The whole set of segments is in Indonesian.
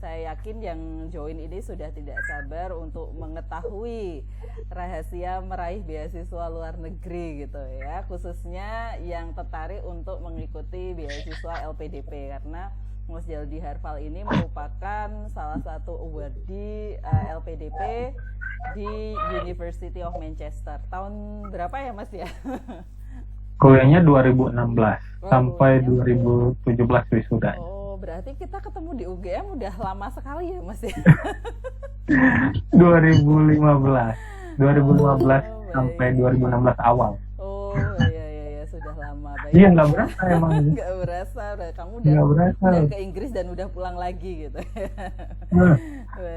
Saya yakin yang join ini sudah tidak sabar untuk mengetahui rahasia meraih beasiswa luar negeri gitu ya, khususnya yang tertarik untuk mengikuti beasiswa LPDP, karena Mas Jaldi Harfal ini merupakan salah satu awardee LPDP di University of Manchester. Tahun berapa ya Mas ya? Kuliahnya 2016 sampai 2017 wisuda. Oh, berarti kita ketemu di UGM udah lama sekali ya Mas ya? 2015 sampai 2016 awal. Oh iya sudah lama. Baik. Iya nggak berasa emang. Nggak berasa, kamu udah ke Inggris dan udah pulang lagi gitu.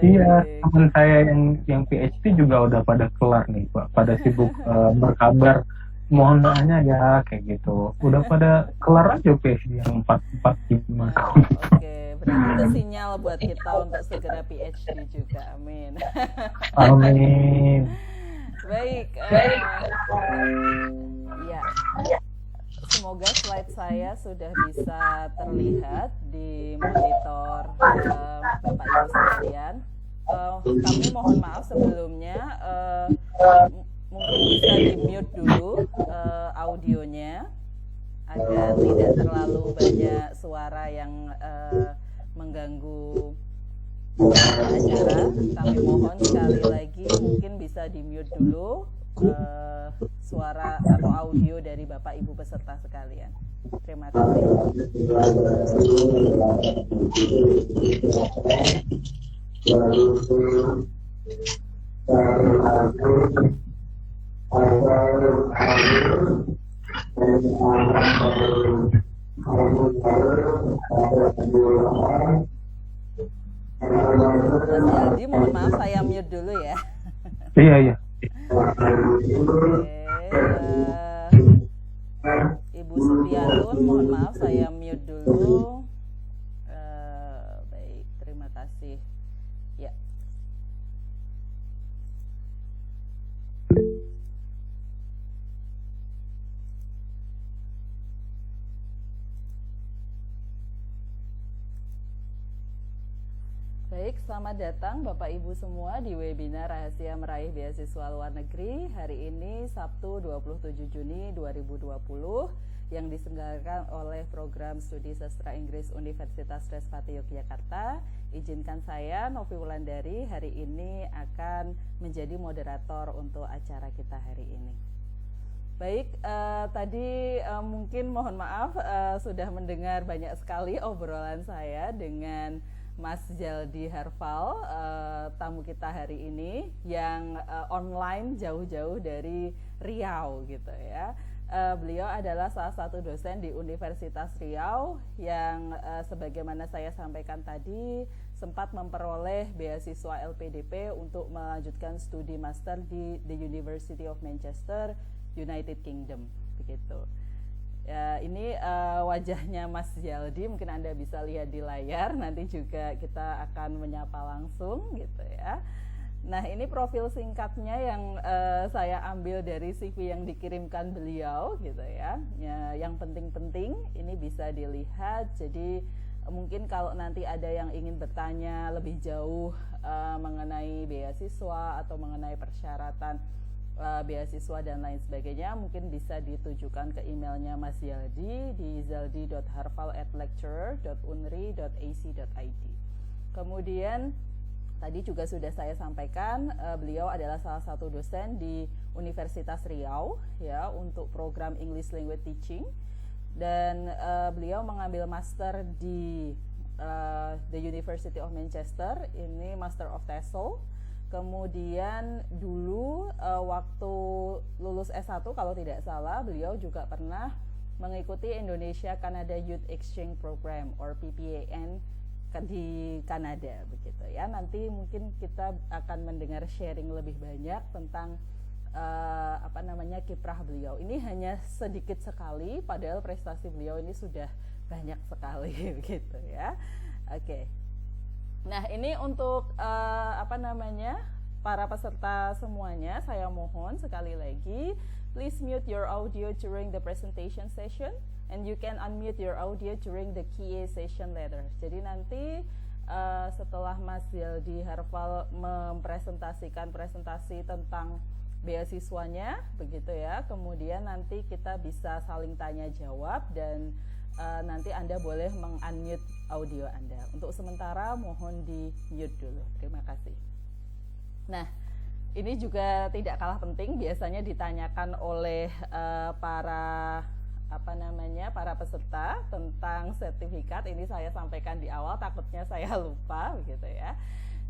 Iya, teman saya yang PhD juga udah pada kelar nih Pak, pada sibuk berkabar. Mohon doanya ya kayak gitu. Udah pada kelar aja PhD yang 4-5 tahun. Oke, berarti itu sinyal buat kita untuk segera PhD juga. Amin. Amin. Baik. Ya. Semoga slide saya sudah bisa terlihat di monitor Bapak Ibu sekalian. Kami mohon maaf sebelumnya. Mungkin bisa di-mute dulu audionya agar tidak terlalu banyak suara yang mengganggu acara. Kami mohon sekali lagi mungkin bisa di-mute dulu suara atau audio dari Bapak Ibu peserta sekalian. Terima kasih. Mas Jaldi, mohon maaf saya mute dulu ya. Iya. Ibu Supianun, mohon maaf saya mute dulu. Baik, terima kasih. Ya. Baik, selamat datang Bapak Ibu semua di webinar Rahasia Meraih Beasiswa Luar Negeri hari ini Sabtu 27 Juni 2020 yang diselenggarakan oleh Program Studi Sastra Inggris Universitas Trisakti Yogyakarta. Izinkan saya, Novi Wulandari, hari ini akan menjadi moderator untuk acara kita hari ini. Baik, tadi mungkin mohon maaf sudah mendengar banyak sekali obrolan saya dengan Mas Jaldi Harfal, tamu kita hari ini yang online jauh-jauh dari Riau gitu ya. Beliau adalah salah satu dosen di Universitas Riau yang sebagaimana saya sampaikan tadi sempat memperoleh beasiswa LPDP untuk melanjutkan studi master di The University of Manchester, United Kingdom begitu. Ya, ini wajahnya Mas Jaldi, mungkin Anda bisa lihat di layar, nanti juga kita akan menyapa langsung gitu ya. Nah, ini profil singkatnya yang saya ambil dari CV yang dikirimkan beliau gitu ya. Yang penting-penting ini bisa dilihat, jadi mungkin kalau nanti ada yang ingin bertanya lebih jauh mengenai beasiswa atau mengenai persyaratan beasiswa dan lain sebagainya, mungkin bisa ditujukan ke emailnya Mas Jaldi di zaldi.harfal@lecturer.unri.ac.id. Kemudian tadi juga sudah saya sampaikan, beliau adalah salah satu dosen di Universitas Riau ya untuk program English Language Teaching, dan beliau mengambil master di The University of Manchester, ini Master of TESOL. Kemudian dulu waktu lulus S1 kalau tidak salah, beliau juga pernah mengikuti Indonesia Canada Youth Exchange Program or PPAN di Kanada begitu ya. Nanti mungkin kita akan mendengar sharing lebih banyak tentang kiprah beliau. Ini hanya sedikit sekali, padahal prestasi beliau ini sudah banyak sekali begitu ya. Oke. Nah, ini untuk para peserta semuanya, saya mohon sekali lagi, please mute your audio during the presentation session and you can unmute your audio during the Q&A session later. Jadi nanti setelah Mas Yaldi Harfal mempresentasikan presentasi tentang beasiswanya, begitu ya. Kemudian nanti kita bisa saling tanya jawab dan nanti Anda boleh meng-unmute audio Anda. Untuk sementara mohon di-mute dulu. Terima kasih. Nah, ini juga tidak kalah penting, biasanya ditanyakan oleh para peserta tentang sertifikat. Ini saya sampaikan di awal, takutnya saya lupa begitu ya.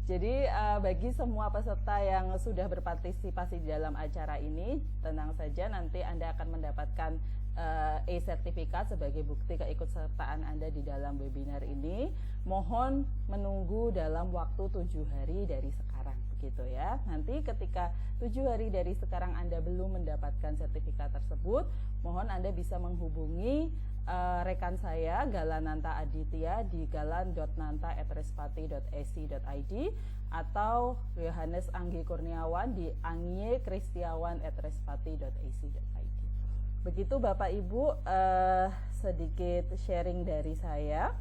Jadi bagi semua peserta yang sudah berpartisipasi di dalam acara ini, tenang saja nanti Anda akan mendapatkan e-sertifikat sebagai bukti keikutsertaan Anda di dalam webinar ini. Mohon menunggu dalam waktu 7 hari dari sekarang begitu ya. Nanti ketika 7 hari dari sekarang Anda belum mendapatkan sertifikat tersebut, mohon Anda bisa menghubungi rekan saya Galananta Aditya di galan.nanta@respati.ac.id atau Yohanes Anggi Kurniawan di angyekristiawan@respati.ac.id. Begitu Bapak Ibu, sedikit sharing dari saya.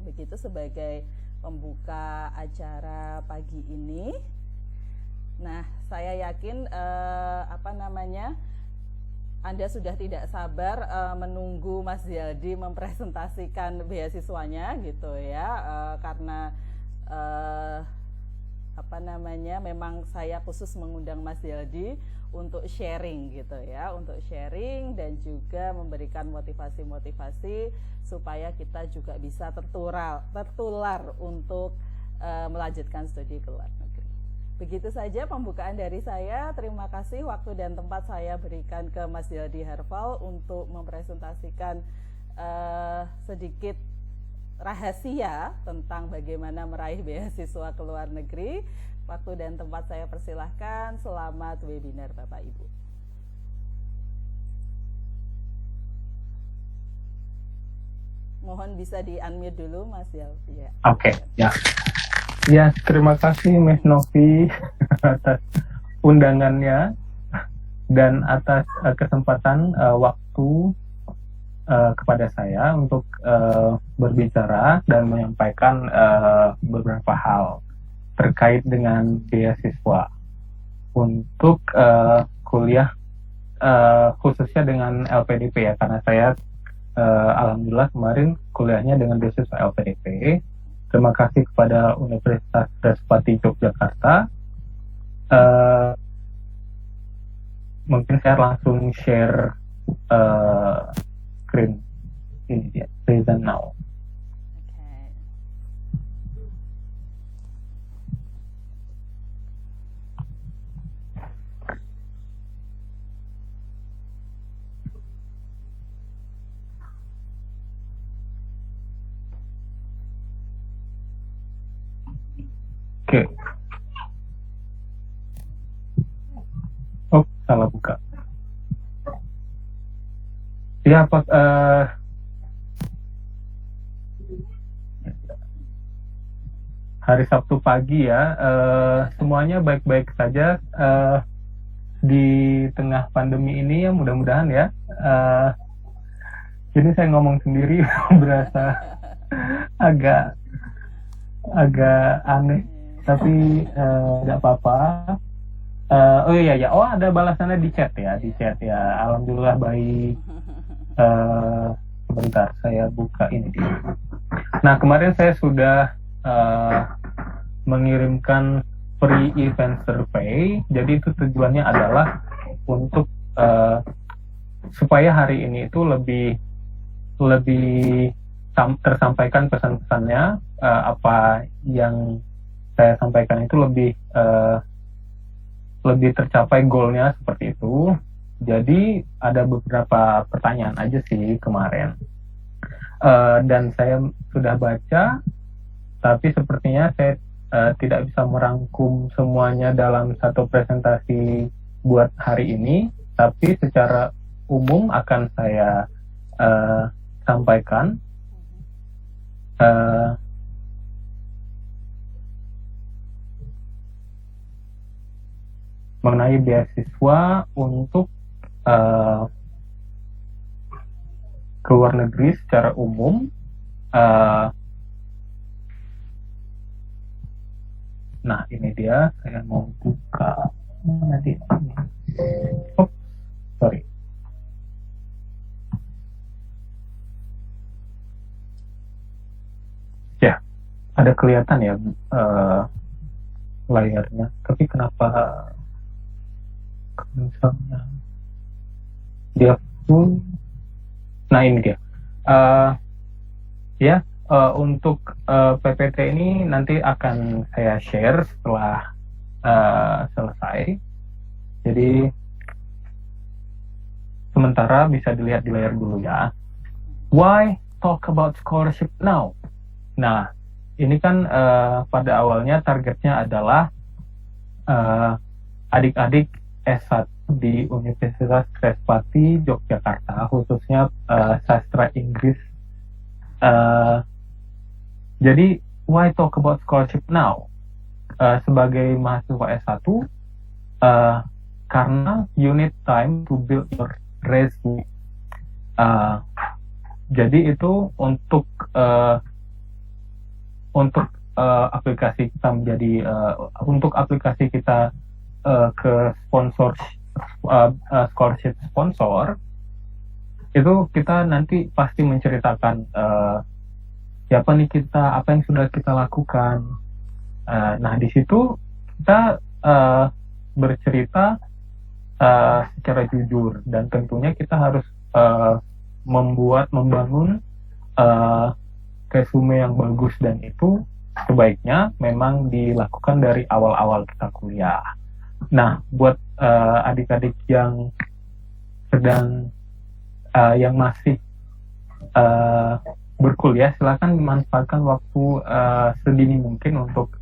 Begitu sebagai pembuka acara pagi ini. Nah, saya yakin Anda sudah tidak sabar menunggu Mas Yaldi mempresentasikan beasiswanya gitu ya, karena memang saya khusus mengundang Mas Yaldi untuk sharing gitu ya, untuk sharing dan juga memberikan motivasi-motivasi supaya kita juga bisa tertular untuk melanjutkan studi ke luar negeri. Begitu saja pembukaan dari saya. Terima kasih waktu dan tempat saya berikan ke Mas Yaldi Harfal untuk mempresentasikan sedikit rahasia tentang bagaimana meraih beasiswa ke luar negeri. Waktu dan tempat saya persilahkan. Selamat webinar Bapak Ibu. Mohon bisa di-unmute dulu Mas Yaldi. Oke, ya. Ya, terima kasih Mas Novi atas undangannya dan atas kesempatan waktu kepada saya untuk berbicara dan menyampaikan beberapa hal terkait dengan beasiswa untuk kuliah khususnya dengan LPDP ya, karena saya alhamdulillah kemarin kuliahnya dengan beasiswa LPDP. Terima kasih kepada Universitas Respati Yogyakarta. Mungkin saya langsung share screen ini dia, present now. Oke. Oh, salah buka. Ya, Pak. Hari Sabtu pagi ya. Semuanya baik-baik saja di tengah pandemi ini ya, mudah-mudahan ya. Jadi saya ngomong sendiri berasa agak aneh. Tapi tidak apa-apa. Oh iya ya, oh ada balasannya di chat ya, Alhamdulillah baik. Sebentar saya buka ini dia. Nah, kemarin saya sudah mengirimkan free event survey. Jadi itu tujuannya adalah untuk supaya hari ini itu lebih tersampaikan pesan-pesannya, apa yang saya sampaikan itu lebih tercapai goalnya seperti itu. Jadi ada beberapa pertanyaan aja sih kemarin, dan saya sudah baca, tapi sepertinya saya tidak bisa merangkum semuanya dalam satu presentasi buat hari ini, tapi secara umum akan saya sampaikan. Mengenai beasiswa untuk ke luar negeri secara umum, Nah, ini dia, saya mau buka nanti. Oh, sorry. Ya, ada kelihatan ya layarnya. Tapi kenapa misalnya dia full? Nah, ini dia. Untuk PPT ini nanti akan saya share setelah selesai. Jadi sementara bisa dilihat di layar dulu ya. Why talk about scholarship now? Nah, ini kan pada awalnya targetnya adalah adik-adik S1 di Universitas Trisakti Yogyakarta, khususnya sastra Inggris. Jadi, why talk about scholarship now? Sebagai mahasiswa S1, karena you need time to build your resume. Jadi itu untuk aplikasi kita menjadi untuk aplikasi kita ke sponsor scholarship sponsor, itu kita nanti pasti menceritakan siapa nih kita, apa yang sudah kita lakukan. Nah, di situ kita bercerita secara jujur, dan tentunya kita harus membangun resume yang bagus, dan itu sebaiknya memang dilakukan dari awal-awal kita kuliah. Nah, buat adik-adik yang sedang yang masih berkuliah, silakan memanfaatkan waktu sedini mungkin untuk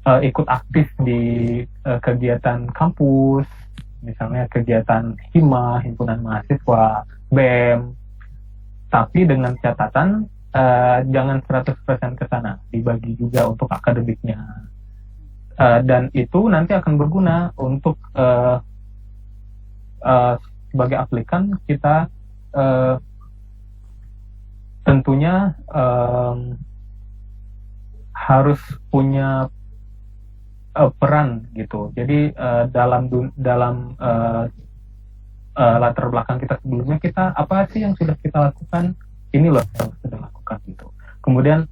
ikut aktif di kegiatan kampus, misalnya kegiatan HIMA, Himpunan Mahasiswa, BEM, tapi dengan catatan jangan 100% ke sana, dibagi juga untuk akademiknya. Dan itu nanti akan berguna untuk sebagai aplikan kita tentunya harus punya peran gitu. Jadi dalam latar belakang kita sebelumnya, kita apa sih yang sudah kita lakukan, ini loh yang sudah lakukan gitu. Kemudian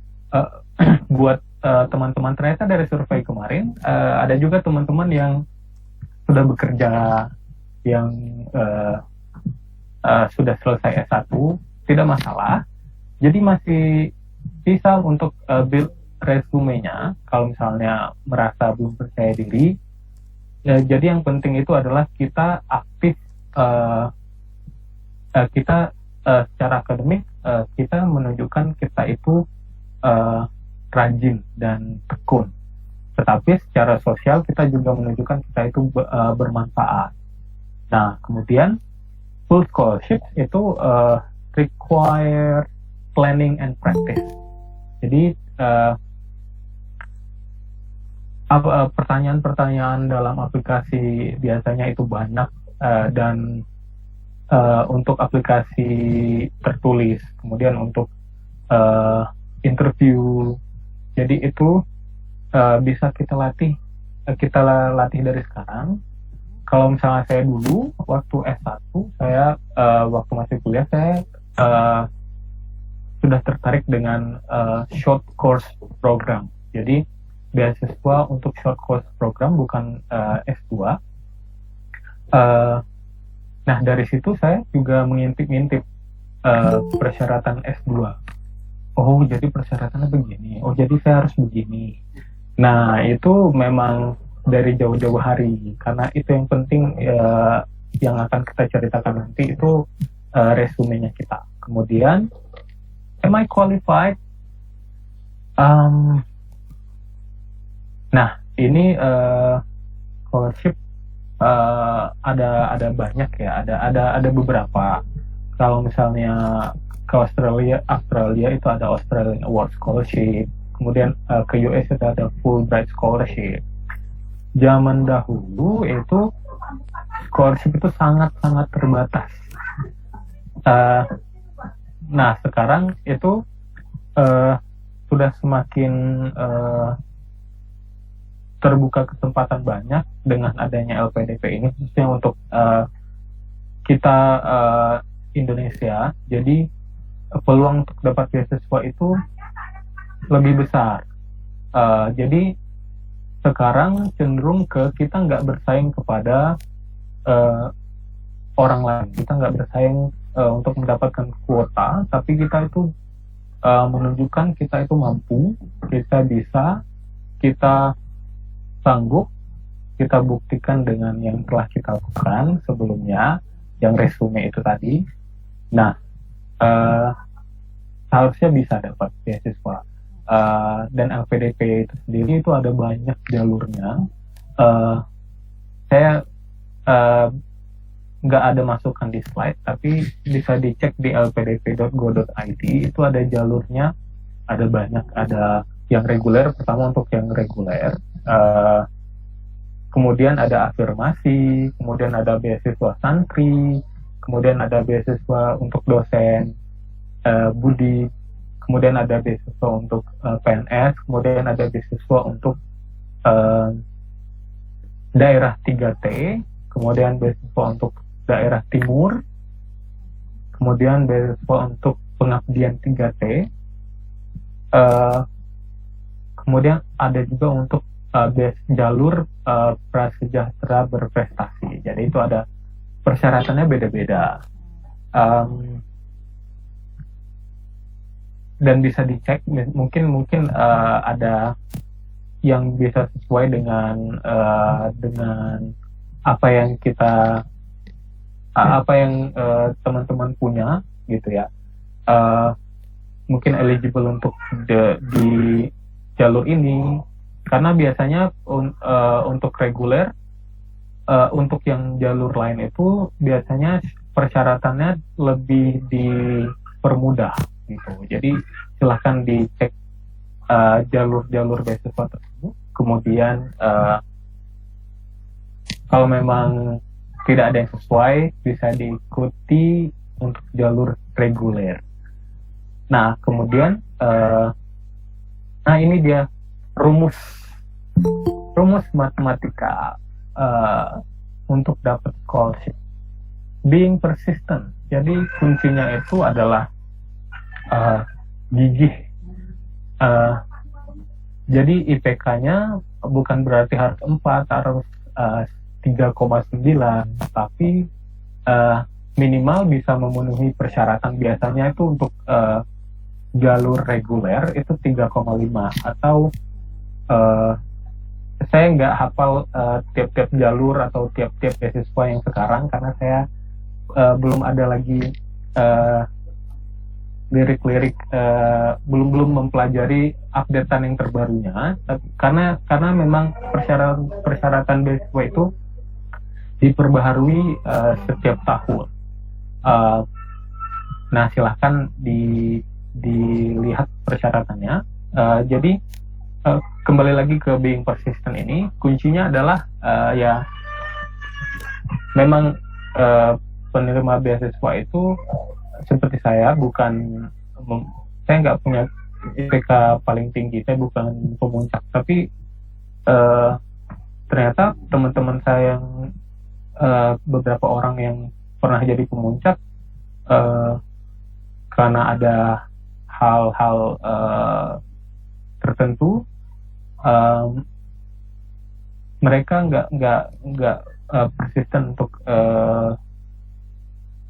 buat teman-teman, ternyata dari survei kemarin ada juga teman-teman yang sudah bekerja, yang sudah selesai S1, tidak masalah. Jadi masih bisa untuk build resumenya kalau misalnya merasa belum percaya diri. Jadi yang penting itu adalah kita aktif, kita secara akademik kita menunjukkan kita itu rajin dan tekun. Tetapi secara sosial kita juga menunjukkan kita itu bermanfaat. Nah, kemudian full scholarship itu require planning and practice. Jadi pertanyaan-pertanyaan dalam aplikasi biasanya itu banyak, dan untuk aplikasi tertulis, kemudian untuk interview. Jadi itu bisa kita latih dari sekarang. Kalau misalnya saya dulu waktu S1, saya waktu masih kuliah, saya sudah tertarik dengan short course program. Jadi beasiswa untuk short course program, bukan S2. Nah, dari situ saya juga mengintip-ngintip persyaratan S2. Oh, jadi persyaratannya begini. Oh, jadi saya harus begini. Nah, itu memang dari jauh-jauh hari, karena itu yang penting yang akan kita ceritakan nanti itu resumenya kita. Kemudian, am I qualified? Nah, ini scholarship ada banyak ya, ada beberapa. Kalau misalnya ke Australia itu ada Australian Award Scholarship. Kemudian ke US itu ada Fulbright Scholarship. Zaman dahulu itu scholarship itu sangat-sangat terbatas. Nah, sekarang itu sudah semakin terbuka kesempatan banyak dengan adanya LPDP ini, khususnya untuk kita Indonesia. Jadi peluang untuk dapat beasiswa itu lebih besar. Jadi sekarang cenderung ke kita nggak bersaing kepada orang lain. Kita nggak bersaing untuk mendapatkan kuota, tapi kita itu menunjukkan kita itu mampu, kita bisa, kita sanggup, kita buktikan dengan yang telah kita lakukan sebelumnya, yang resume itu tadi. Nah, seharusnya bisa dapat beasiswa. Dan LPDP itu sendiri itu ada banyak jalurnya. Saya nggak ada masukkan di slide, tapi bisa dicek di lpdp.go.id. Itu ada jalurnya, ada banyak, ada yang reguler. Pertama untuk yang reguler, kemudian ada afirmasi, kemudian ada beasiswa santri, kemudian ada beasiswa untuk dosen budi, kemudian ada beasiswa untuk PNS, kemudian ada beasiswa untuk daerah 3T, kemudian beasiswa untuk daerah timur, kemudian beasiswa untuk pengabdian 3T, kemudian ada juga untuk jalur prasejahtera berprestasi. Jadi itu ada persyaratannya beda-beda, dan bisa dicek. Mungkin ada yang bisa sesuai dengan apa yang kita teman-teman punya gitu ya. Mungkin eligible untuk di jalur ini, karena biasanya untuk reguler, untuk yang jalur lain itu biasanya persyaratannya lebih dipermudah gitu. Jadi silahkan dicek jalur-jalur beasiswa tersebut. Kemudian kalau memang tidak ada yang sesuai, bisa diikuti untuk jalur reguler. Nah, kemudian ini dia rumus matematika untuk dapat scholarship. Being persistent. Jadi kuncinya itu adalah gigih. Jadi IPK-nya bukan berarti harus 4, harus 3,9, tapi minimal bisa memenuhi persyaratan. Biasanya itu untuk jalur reguler itu 3,5, atau saya nggak hafal tiap-tiap jalur atau tiap-tiap beasiswa yang sekarang, karena saya belum ada lagi lirik-lirik, belum mempelajari updatean yang terbarunya, karena memang persyaratan beasiswa itu diperbaharui setiap tahun. Nah, silahkan dilihat persyaratannya. Jadi kembali lagi ke being persistent ini, kuncinya adalah ya memang penerima beasiswa itu seperti saya, saya nggak punya IPK paling tinggi, saya bukan pemuncak, tapi ternyata teman-teman saya yang beberapa orang yang pernah jadi pemuncak, karena ada hal-hal tertentu, mereka nggak persisten untuk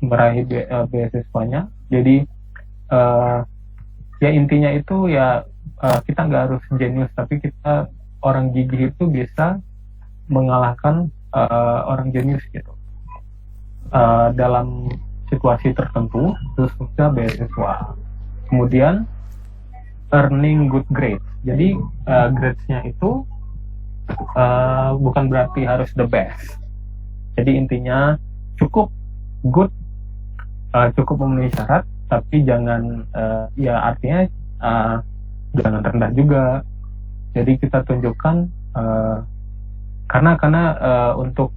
meraih beasiswanya. Jadi ya intinya itu ya kita nggak harus jenius, tapi kita orang gigih itu bisa mengalahkan orang jenius gitu dalam situasi tertentu, khususnya beasiswa. Kemudian earning good grades. Jadi grades-nya itu bukan berarti harus the best. Jadi intinya cukup good, cukup memenuhi syarat, tapi jangan ya artinya jangan rendah juga. Jadi kita tunjukkan karena untuk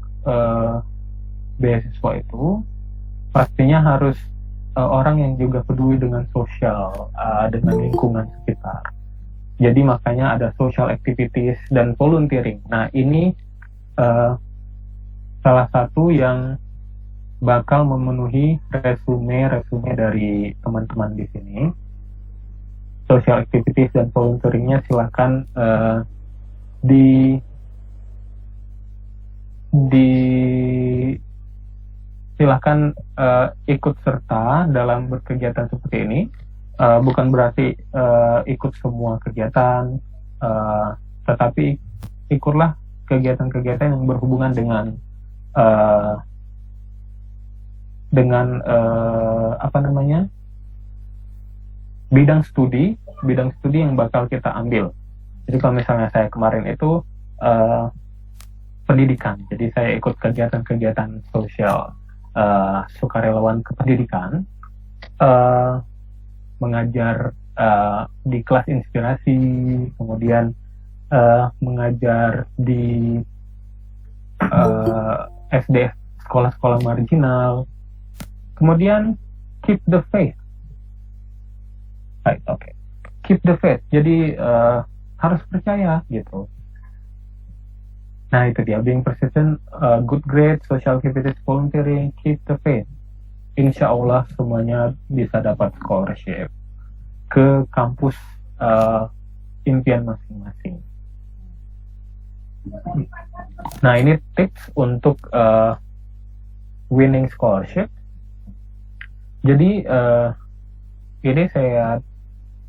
beasiswa itu pastinya harus orang yang juga peduli dengan sosial, dengan lingkungan sekitar. Jadi makanya ada social activities dan volunteering. Nah, ini salah satu yang bakal memenuhi resume dari teman-teman di sini. Social activities dan volunteeringnya silakan silahkan ikut serta dalam berkegiatan seperti ini. Bukan berarti ikut semua kegiatan, tetapi ikutlah kegiatan-kegiatan yang berhubungan dengan bidang studi yang bakal kita ambil. Jadi kalau misalnya saya kemarin itu pendidikan, jadi saya ikut kegiatan-kegiatan sosial, sukarelawan kependidikan, mengajar di kelas inspirasi, kemudian mengajar di SD, sekolah-sekolah marginal, kemudian keep the faith. Right, okay. Keep the faith. Jadi harus percaya gitu. Nah itu dia, being persistent, good grade, social activities, volunteering, keep the faith. Insya Allah semuanya bisa dapat scholarship ke kampus impian masing-masing. Nah ini tips untuk winning scholarship. Jadi ini saya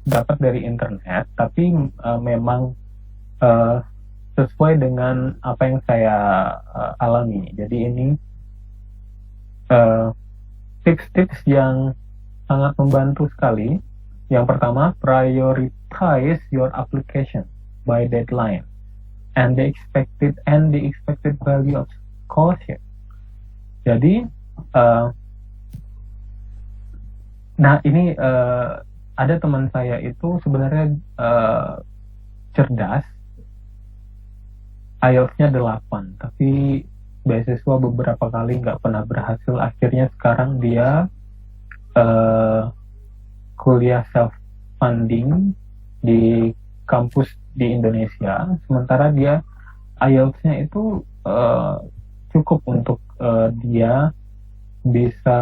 dapat dari internet, tapi memang sesuai dengan apa yang saya alami. Jadi ini tips-tips yang sangat membantu sekali. Yang pertama, prioritize your application by deadline and the expected value of scholarship. Jadi, nah ini ada teman saya itu sebenarnya cerdas, IELTS-nya 8, tapi beasiswa beberapa kali nggak pernah berhasil. Akhirnya sekarang dia kuliah self-funding di kampus di Indonesia, sementara dia IELTS-nya itu cukup untuk dia bisa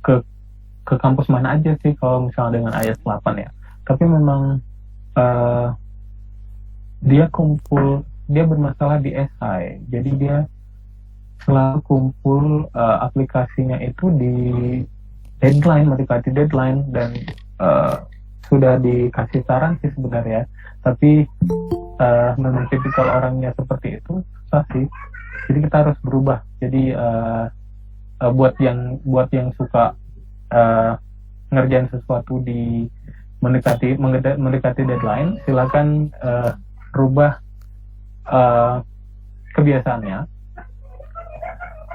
ke kampus mana aja sih kalau misalnya dengan IELTS 8 ya. Tapi memang dia bermasalah di esai, jadi dia selalu kumpul aplikasinya itu di deadline, mendekati deadline, dan sudah dikasih saran sih sebenarnya, tapi memang tipikal orangnya seperti itu, susah sih. Jadi kita harus berubah. Jadi buat yang suka ngerjain sesuatu di mendekati deadline, silakan rubah kebiasaannya.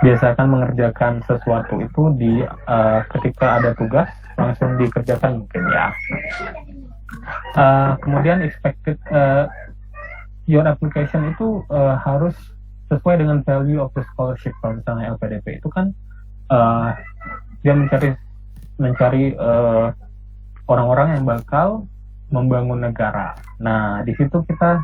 Biasakan mengerjakan sesuatu itu di ketika ada tugas langsung dikerjakan mungkin ya. Kemudian expected your application itu harus sesuai dengan value of the scholarship. Kalau misalnya LPDP itu kan dia mencari orang-orang yang bakal membangun negara. Nah di situ kita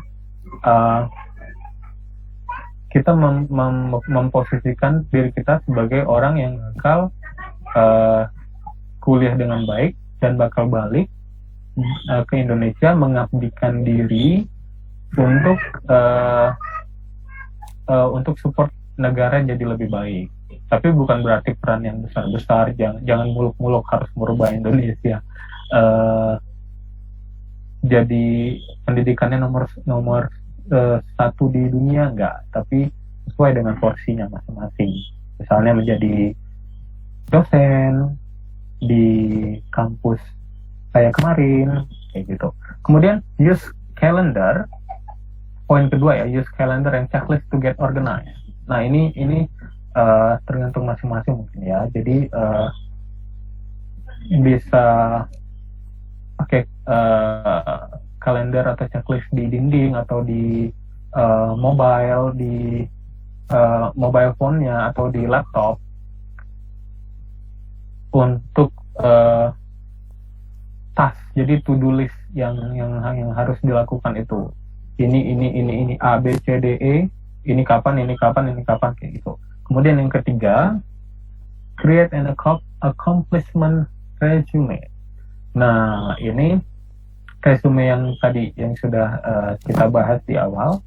memposisikan diri kita sebagai orang yang bakal kuliah dengan baik dan bakal balik ke Indonesia mengabdikan diri untuk support negara jadi lebih baik. Tapi bukan berarti peran yang besar-besar, jangan muluk-muluk harus merubah Indonesia jadi pendidikannya nomor satu di dunia, enggak, tapi sesuai dengan porsinya masing-masing. Misalnya menjadi dosen di kampus saya kemarin kayak gitu. Kemudian use calendar, poin kedua ya, use calendar and checklist to get organized. Nah ini tergantung masing-masing mungkin ya. Jadi bisa pakai kalender atau checklist di dinding atau di mobile phone-nya atau di laptop untuk task. Jadi to-do list yang harus dilakukan itu. Ini A B C D E, ini kapan kayak gitu. Kemudian yang ketiga, create an accomplishment resume. Nah, ini resume yang tadi yang sudah kita bahas di awal,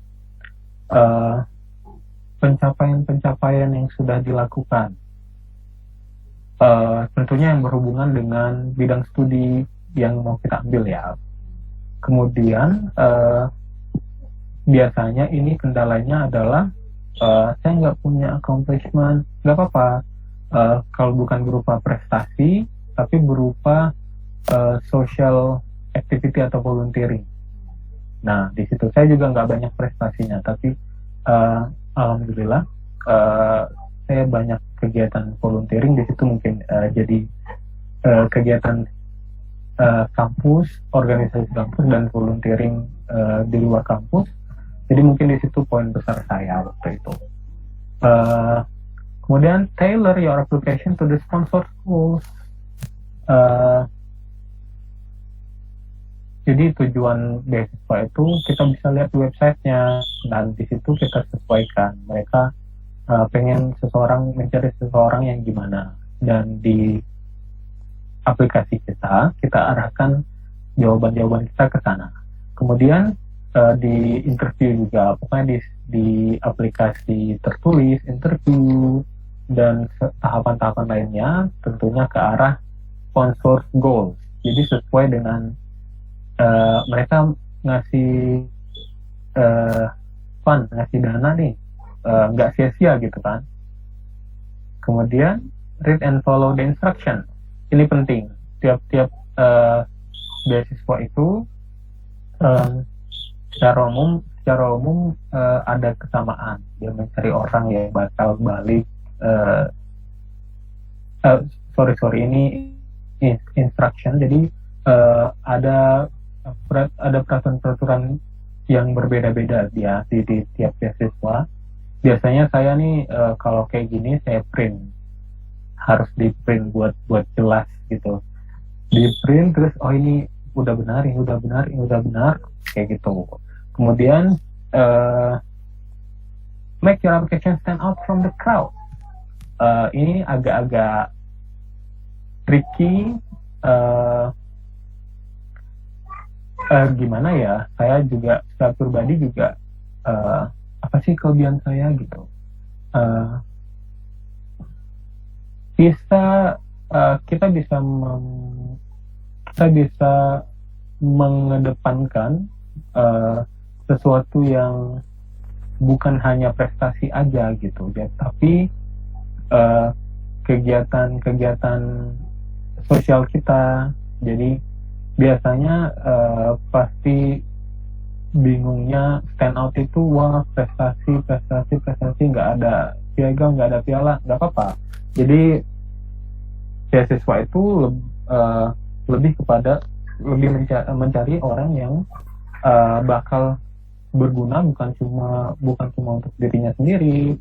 pencapaian-pencapaian yang sudah dilakukan, tentunya yang berhubungan dengan bidang studi yang mau kita ambil ya. Kemudian biasanya ini kendalanya adalah saya nggak punya accomplishment. Nggak apa-apa kalau bukan berupa prestasi, tapi berupa social activity atau volunteering. Nah, di situ saya juga nggak banyak prestasinya, tapi alhamdulillah saya banyak kegiatan volunteering di situ. Mungkin jadi kegiatan kampus, organisasi kampus, dan volunteering di luar kampus. Jadi mungkin di situ poin besar saya waktu itu. Kemudian tailor your application to the sponsor schools. Jadi tujuan beasiswa itu kita bisa lihat websitenya, dan di situ kita sesuaikan. Mereka pengen mencari seseorang yang gimana, dan di aplikasi kita arahkan jawaban-jawaban kita ke sana. Kemudian di interview juga, pokoknya di aplikasi tertulis, interview, dan tahapan-tahapan lainnya tentunya ke arah sponsor goals. Jadi sesuai dengan mereka ngasih fund, ngasih dana nih, nggak sia-sia gitu kan. Kemudian read and follow the instruction. Ini penting. Tiap-tiap beasiswa itu secara umum ada kesamaan. Dia mencari orang yang bakal balik. Ini instruction. Jadi ada peraturan-peraturan yang berbeda-beda dia di tiap beasiswa. Biasanya saya nih kalau kayak gini saya print, harus di print buat jelas gitu. Di print terus ini udah benar kayak gitu. Kemudian make your application stand out from the crowd. Ini agak-agak tricky. Gimana ya? Saya juga secara pribadi juga apa sih kelebihan saya gitu? Kita bisa mengedepankan sesuatu yang bukan hanya prestasi aja gitu ya, tapi kegiatan sosial kita. Jadi biasanya pasti bingungnya stand out itu, wah prestasi nggak ada piagam, nggak ada piala, nggak apa-apa. Jadi beasiswa itu lebih mencari orang yang bakal berguna, bukan cuma untuk dirinya sendiri,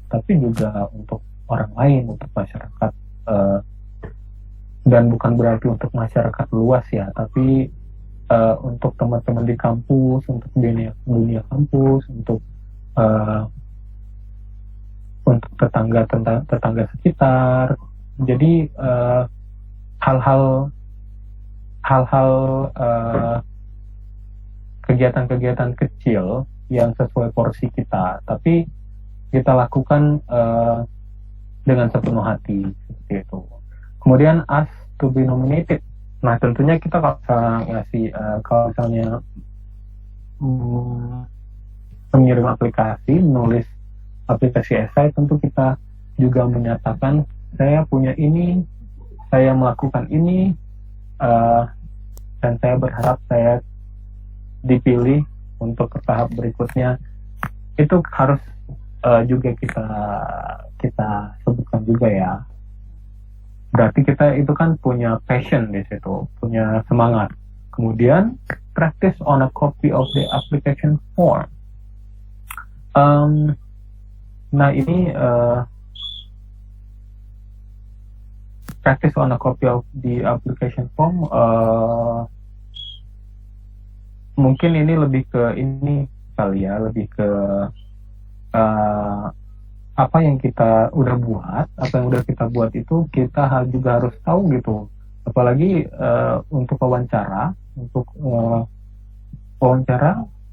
tapi juga untuk orang lain, untuk masyarakat, dan bukan berarti untuk masyarakat luas ya, tapi untuk teman-teman di kampus, untuk dunia kampus, untuk tetangga sekitar. Jadi hal-hal kegiatan-kegiatan kecil yang sesuai porsi kita, tapi kita lakukan dengan sepenuh hati seperti itu. Kemudian ask to be nominated. Nah, tentunya kita kalau misalnya mengirim aplikasi, menulis aplikasi esai, tentu kita juga menyatakan saya punya ini, saya melakukan ini, dan saya berharap saya dipilih untuk ke tahap berikutnya. Itu harus juga kita sebutkan juga ya. Berarti kita itu kan punya passion di situ, punya semangat. Kemudian practice on a copy of the application form. Nah ini practice on a copy of the application form mungkin ini lebih ke ini kali ya, lebih ke apa yang kita udah buat, apa yang udah kita buat itu kita juga harus tahu gitu. Apalagi untuk wawancara,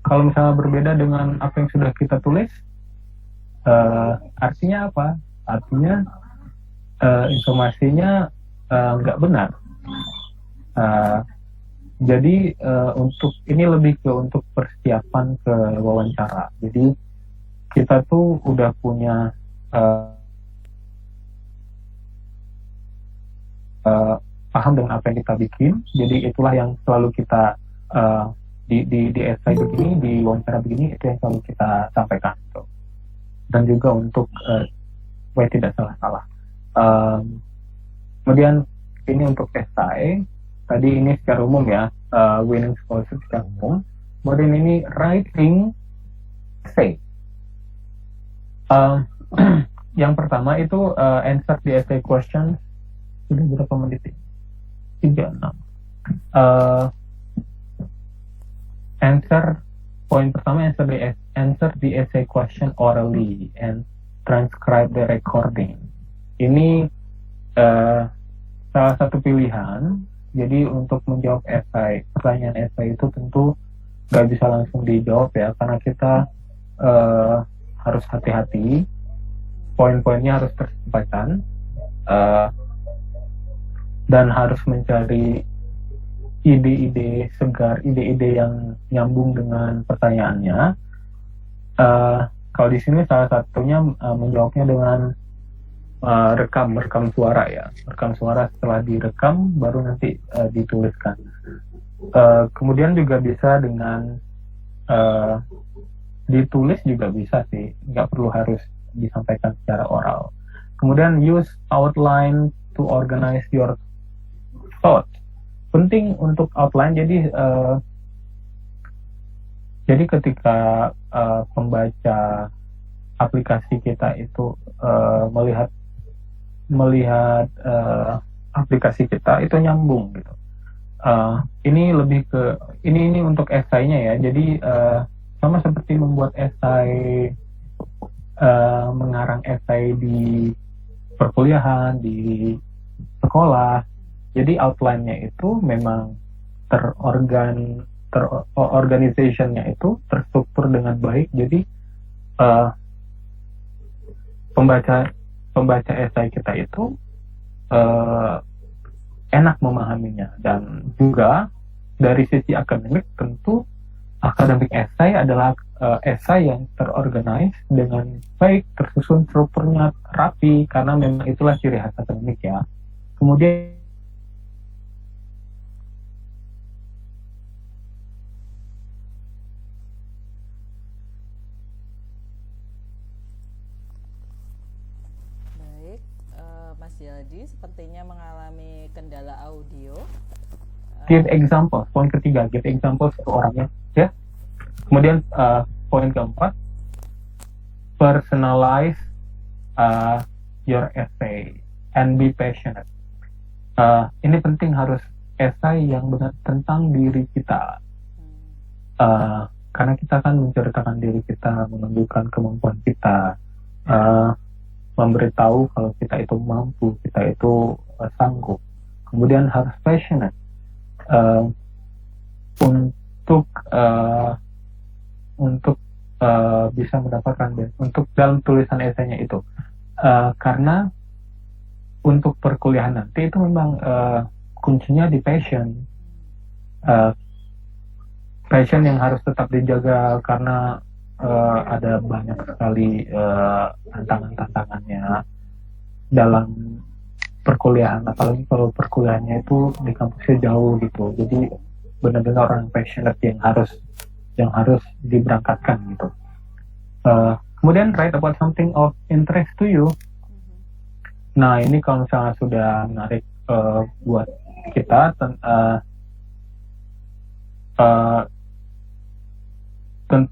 kalau misalnya berbeda dengan apa yang sudah kita tulis, artinya apa? Artinya informasinya nggak benar. Jadi untuk ini lebih ke untuk persiapan ke wawancara. Jadi kita tuh udah punya paham dengan apa yang kita bikin. Jadi itulah yang selalu kita di essay begini, di wawancara begini, itu yang selalu kita sampaikan. Gitu. Dan juga untuk supaya tidak salah-salah. Kemudian ini untuk essay. Tadi ini secara umum ya, winning scholarship secara umum. Kemudian ini writing essay. Yang pertama itu answer the essay question. Sudah berapa menit? 36. Poin pertama, answer the essay question orally and transcribe the recording. Ini salah satu pilihan. Jadi untuk menjawab pertanyaan essay itu tentu nggak bisa langsung dijawab ya, karena kita harus hati-hati, poin-poinnya harus tersampaikan, dan harus mencari ide-ide segar, ide-ide yang nyambung dengan pertanyaannya. Kalau di sini salah satunya menjawabnya dengan rekam suara ya, rekam suara, setelah direkam baru nanti dituliskan. Kemudian juga bisa dengan ditulis juga bisa sih, nggak perlu harus disampaikan secara oral. Kemudian use outline to organize your thought. Penting untuk outline. Jadi ketika pembaca aplikasi kita itu melihat aplikasi kita itu nyambung gitu. Ini lebih ke ini untuk esainya ya. Jadi sama seperti membuat esai, mengarang esai di perkuliahan, di sekolah. Jadi outline-nya itu memang organization-nya itu terstruktur dengan baik. Jadi pembaca esai kita itu enak memahaminya. Dan juga dari sisi akademik, tentu akademik esai adalah esai yang terorganize dengan baik, tersusun, strukturnya rapi, karena memang itulah ciri khas akademik ya. Kemudian Mas Yaldi sepertinya mengalami kendala audio. Give example, poin ketiga, give example ke orangnya ya. Kemudian poin keempat, personalize your essay and be passionate. Ini penting, harus essay yang benar tentang diri kita. Karena kita kan menceritakan diri kita, menunjukkan kemampuan kita, memberitahu kalau kita itu mampu, kita itu sanggup. Kemudian harus passionate untuk bisa mendapatkan untuk dalam tulisan esainya itu, karena untuk perkuliahan nanti itu memang kuncinya di passion yang harus tetap dijaga, karena ada banyak sekali tantangannya dalam perkuliahan, apalagi kalau perkuliahannya itu di kampusnya jauh gitu. Jadi benar-benar orang passionate yang harus diberangkatkan gitu. Kemudian write about something of interest to you. Nah ini kalau misalnya sudah menarik buat kita,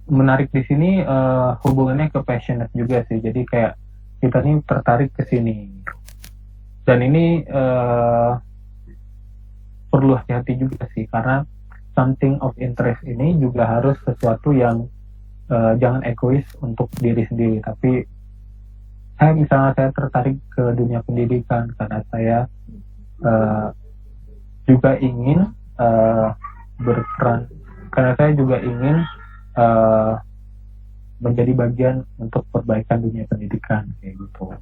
menarik di sini hubungannya ke passionate juga sih. Jadi kayak kita nih tertarik ke sini. Dan ini perlu hati-hati juga sih, karena something of interest ini juga harus sesuatu yang jangan egois untuk diri sendiri, tapi saya tertarik ke dunia pendidikan karena saya juga ingin berperan, karena saya juga ingin menjadi bagian untuk perbaikan dunia pendidikan kayak gitu.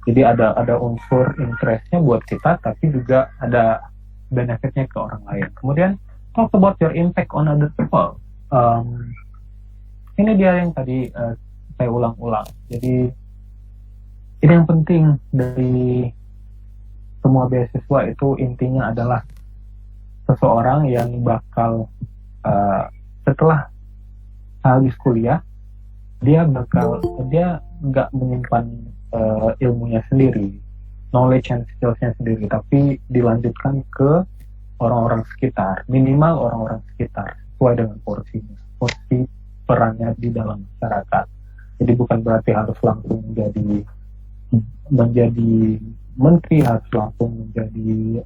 Jadi ada unsur interestnya buat kita, tapi juga ada benefitnya ke orang lain. Kemudian talk about your impact on other people. Ini dia yang tadi saya ulang-ulang. Jadi ini yang penting dari semua beasiswa itu, intinya adalah seseorang yang bakal setelah habis kuliah dia nggak menyimpan ilmunya sendiri, knowledge and skillsnya sendiri, tapi dilanjutkan ke orang-orang sekitar, minimal orang-orang sekitar sesuai dengan porsi perannya di dalam masyarakat. Jadi bukan berarti harus langsung menjadi menteri, harus langsung menjadi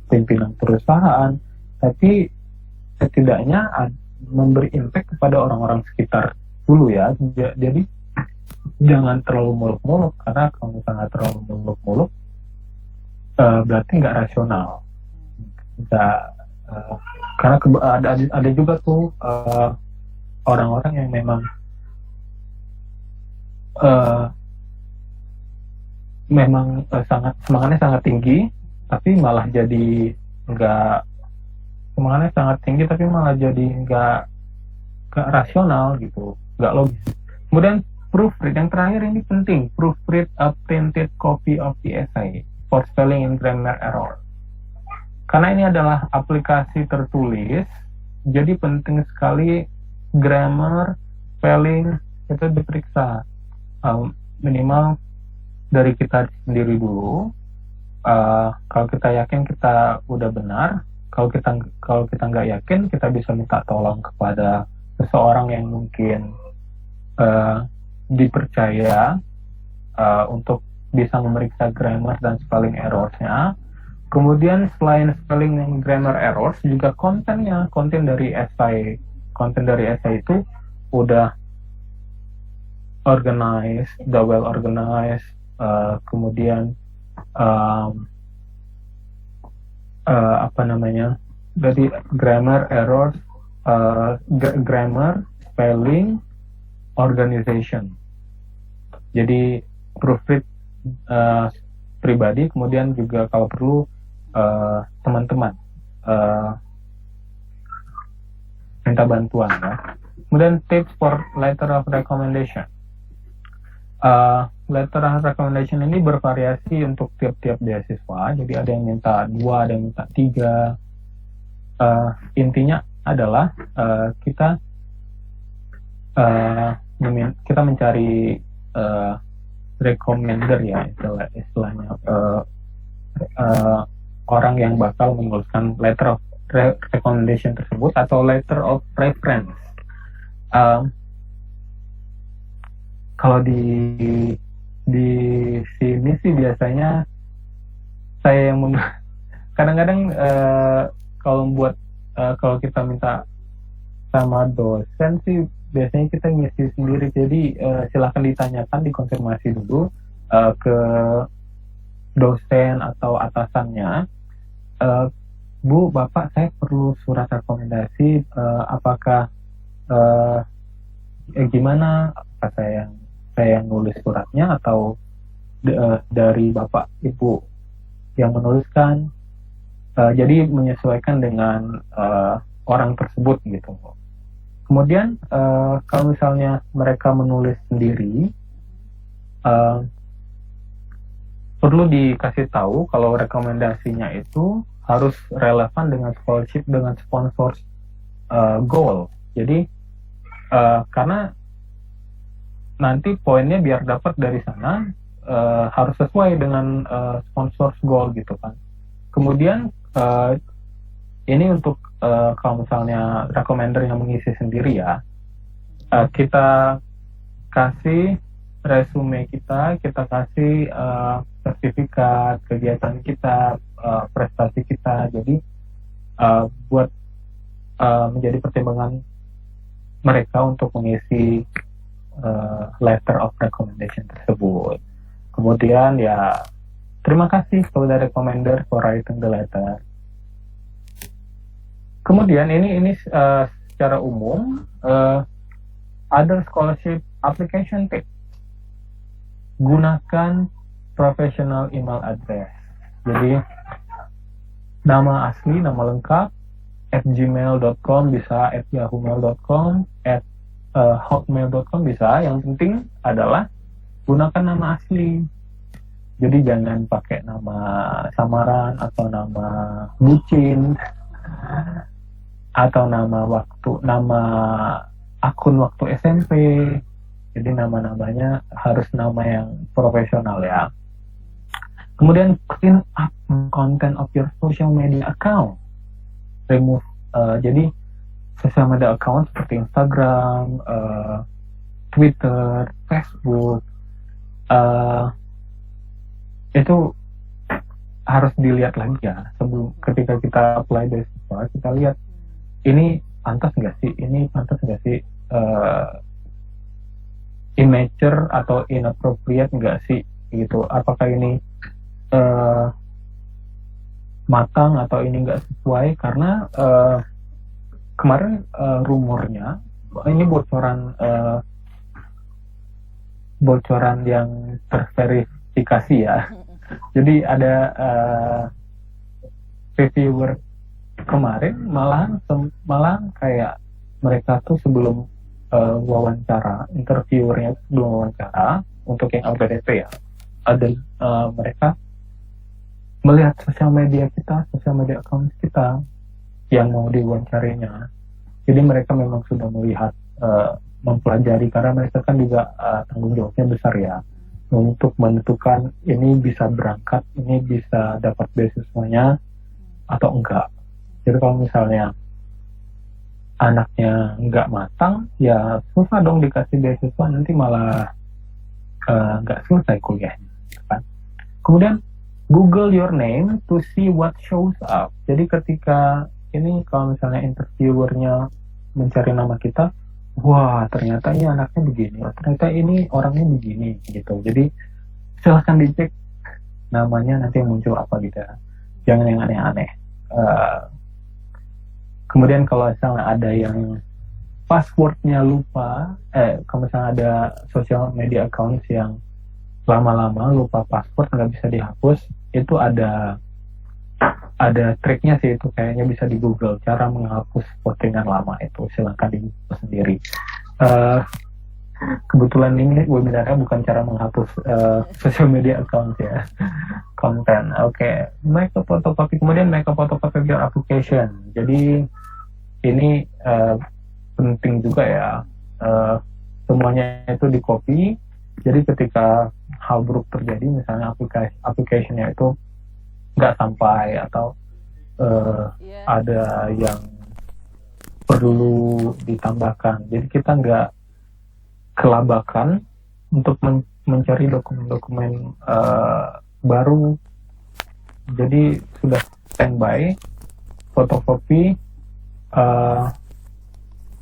pimpinan perusahaan, tapi setidaknya memberi impact kepada orang-orang sekitar dulu ya. Jadi jangan terlalu muluk-muluk, karena kalau misalnya terlalu muluk-muluk berarti nggak rasional. Karena ada juga tuh orang-orang yang memang semangatnya sangat tinggi, tapi malah jadi nggak rasional gitu, nggak logis. Kemudian proofread, yang terakhir ini penting, proofread a printed copy of the essay for spelling and grammar error. Karena ini adalah aplikasi tertulis, jadi penting sekali grammar, spelling itu diperiksa minimal dari kita sendiri dulu. Kalau kita yakin kita udah benar, kalau kita nggak yakin, kita bisa minta tolong kepada seseorang yang mungkin dipercaya untuk bisa memeriksa grammar dan spelling errors-nya. Kemudian selain spelling dan grammar errors, juga konten dari essay itu udah well organized. Kemudian dari grammar errors, grammar, spelling, organization. Jadi proofread pribadi, kemudian juga kalau perlu teman-teman minta bantuan ya. Kemudian tips for letter of recommendation. Letter of recommendation ini bervariasi untuk tiap-tiap beasiswa. Jadi ada yang minta 2, ada yang minta 3. Intinya adalah kita mencari recommender ya, istilahnya orang yang bakal menuliskan letter of recommendation tersebut atau letter of reference. Kalau di sini sih biasanya saya yang kadang-kadang kalau kita minta sama dosen sih biasanya kita ngisi sendiri. Jadi silahkan ditanyakan, dikonfirmasi dulu ke dosen atau atasannya. Bu, Bapak, saya perlu surat rekomendasi, apakah gimana? Apakah saya yang nulis suratnya atau dari Bapak Ibu yang menuliskan? Jadi menyesuaikan dengan orang tersebut gitu. Kemudian kalau misalnya mereka menulis sendiri, perlu dikasih tahu kalau rekomendasinya itu harus relevan dengan scholarship, dengan sponsor goal. Jadi karena nanti poinnya biar dapat dari sana harus sesuai dengan sponsor goal gitu kan. Kemudian ini untuk kalau misalnya recommender yang mengisi sendiri ya, kita kasih resume kita kasih sertifikat kegiatan kita, prestasi kita. Jadi buat menjadi pertimbangan mereka untuk mengisi letter of recommendation tersebut. Kemudian ya terima kasih kepada recommender for writing the letter. Kemudian ini secara umum other scholarship application tips. Gunakan professional email address. Jadi nama asli, nama lengkap @gmail.com bisa, @yahoo.com, @hotmail.com bisa. Yang penting adalah gunakan nama asli. Jadi jangan pakai nama samaran atau nama bucin atau nama akun waktu SMP. Jadi nama-namanya harus nama yang profesional ya. Kemudian clean up content of your social media account. Remove jadi social media account seperti Instagram, Twitter, Facebook itu harus dilihat lagi ya sebelum ketika kita apply beasiswa, kita lihat ini pantas nggak sih, immature atau inappropriate nggak sih gitu, apakah ini matang atau ini nggak sesuai. Karena kemarin rumornya ini bocoran yang terverifikasi ya. Jadi ada reviewer kemarin malahan kayak mereka tuh sebelum interviewernya sebelum wawancara untuk yang LPDP ya, ada mereka melihat sosial media account kita yang mau diwawancarinya. Jadi mereka memang sudah melihat, mempelajari, karena mereka kan juga tanggung jawabnya besar ya untuk menentukan ini bisa berangkat, ini bisa dapat beasiswanya atau enggak. Jadi kalau misalnya anaknya nggak matang, ya susah dong dikasih beasiswa, nanti malah nggak selesai kuliahnya. Kan? Kemudian Google your name to see what shows up. Jadi ketika ini kalau misalnya interviewernya mencari nama kita, wah ternyata ini anaknya begini, ternyata ini orangnya begini gitu. Jadi silahkan dicek namanya nanti muncul apa gitu. Jangan yang aneh-aneh. Kemudian kalau misalnya ada yang passwordnya lupa, kalau misalnya ada social media accounts yang lama-lama lupa password nggak bisa dihapus, itu ada triknya sih, itu kayaknya bisa di Google cara menghapus postingan lama itu, silahkan di Google sendiri. Kebetulan ini webinarnya bukan cara menghapus social media account ya, konten. Oke. Make a photocopy, kemudian make a photocopy of your application. Jadi ini penting juga ya, semuanya itu di copy. Jadi ketika hal buruk terjadi, misalnya application-nya itu nggak sampai atau ada yang perlu ditambahkan, jadi kita nggak kelabakan untuk mencari dokumen-dokumen baru. Jadi sudah standby, fotokopi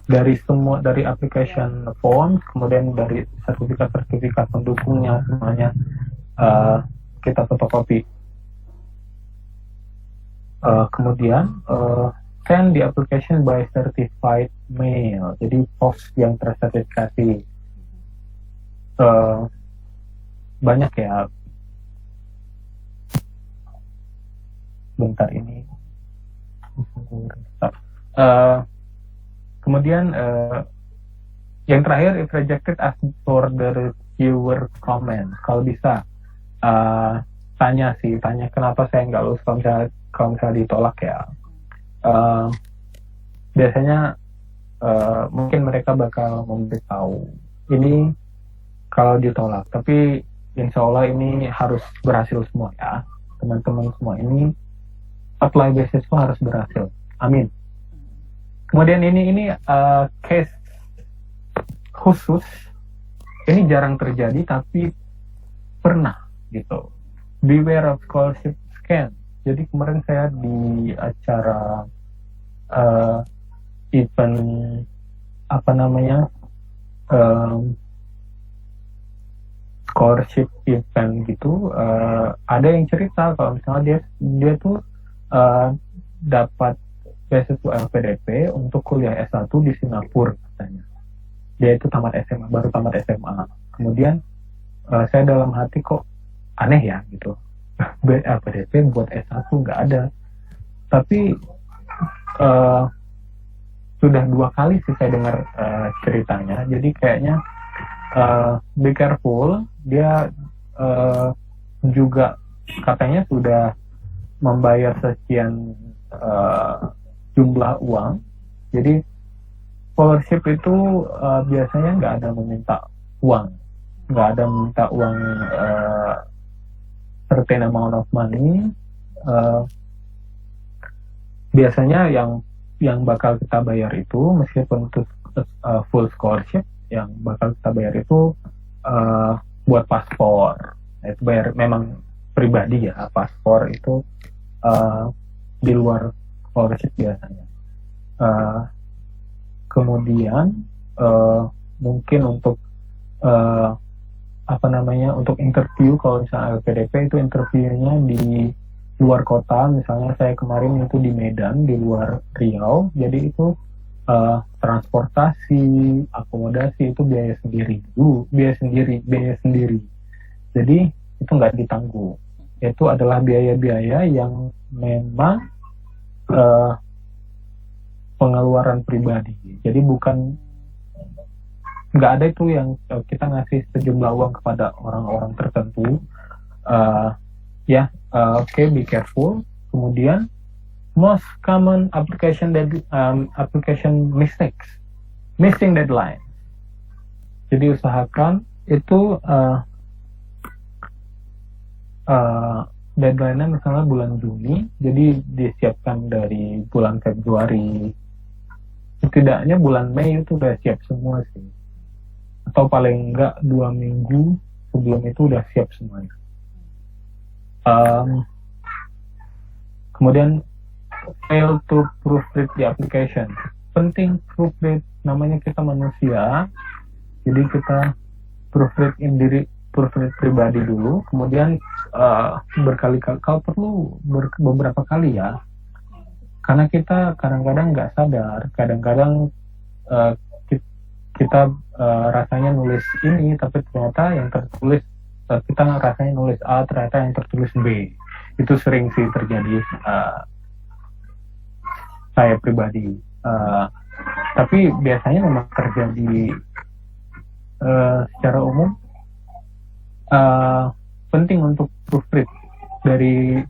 dari application form, kemudian dari sertifikat pendukungnya semuanya kita fotokopi. Kemudian send the application by certified mail, jadi pos yang tersertifikasi. Banyak ya, bentar ini. Kemudian yang terakhir, if rejected, ask for the reviewer comment. Kalau bisa tanya kenapa saya nggak lulus kalau misalnya ditolak ya. Biasanya mungkin mereka bakal memberitahu ini kalau ditolak, tapi insya Allah ini harus berhasil semua ya, teman-teman semua ini apply beasiswa harus berhasil, amin. Kemudian ini case khusus, ini jarang terjadi tapi pernah gitu. Beware of scholarship scam. Jadi kemarin saya di acara event apa namanya scholarship event gitu, ada yang cerita kalau misalnya dia tuh dapat beasiswa LPDP untuk kuliah S1 di Singapura katanya. Dia itu baru tamat SMA. Kemudian saya dalam hati kok aneh ya gitu. LPDP buat S1 nggak ada. Tapi sudah 2 kali sih saya dengar ceritanya. Jadi kayaknya be careful, dia juga katanya sudah membayar sekian jumlah uang. Jadi scholarship itu biasanya nggak ada meminta uang, certain amount of money. Biasanya yang bakal kita bayar itu, meskipun itu full scholarship, yang bakal kita bayar itu buat paspor. Itu bayar memang pribadi ya, paspor itu di luar scholarship biasanya. Kemudian mungkin untuk untuk interview, kalau misalnya LPDP itu interviewnya di luar kota, misalnya saya kemarin itu di Medan, di luar Riau, jadi itu transportasi, akomodasi itu biaya sendiri. Jadi itu nggak ditanggung. Itu adalah biaya-biaya yang memang pengeluaran pribadi. Jadi nggak ada itu yang kita ngasih sejumlah uang kepada orang-orang tertentu. Okay, be careful. Kemudian most common application mistakes, missing deadline. Jadi usahakan itu deadline-nya misalnya bulan Juni, jadi disiapkan dari bulan Februari. Setidaknya bulan Mei itu udah siap semua sih. Atau paling enggak 2 minggu sebelum itu udah siap semuanya. Kemudian fail to proofread the application. Penting proofread, namanya kita manusia, jadi kita proofread pribadi dulu, kemudian berkali-kali, kalau perlu beberapa kali ya, karena kita kadang-kadang nggak sadar, kadang-kadang kita rasanya nulis ini, tapi ternyata yang tertulis, kita rasanya nulis A, ternyata yang tertulis B. Itu sering sih terjadi saya pribadi. Tapi biasanya memang terjadi secara umum. Penting untuk proofread dari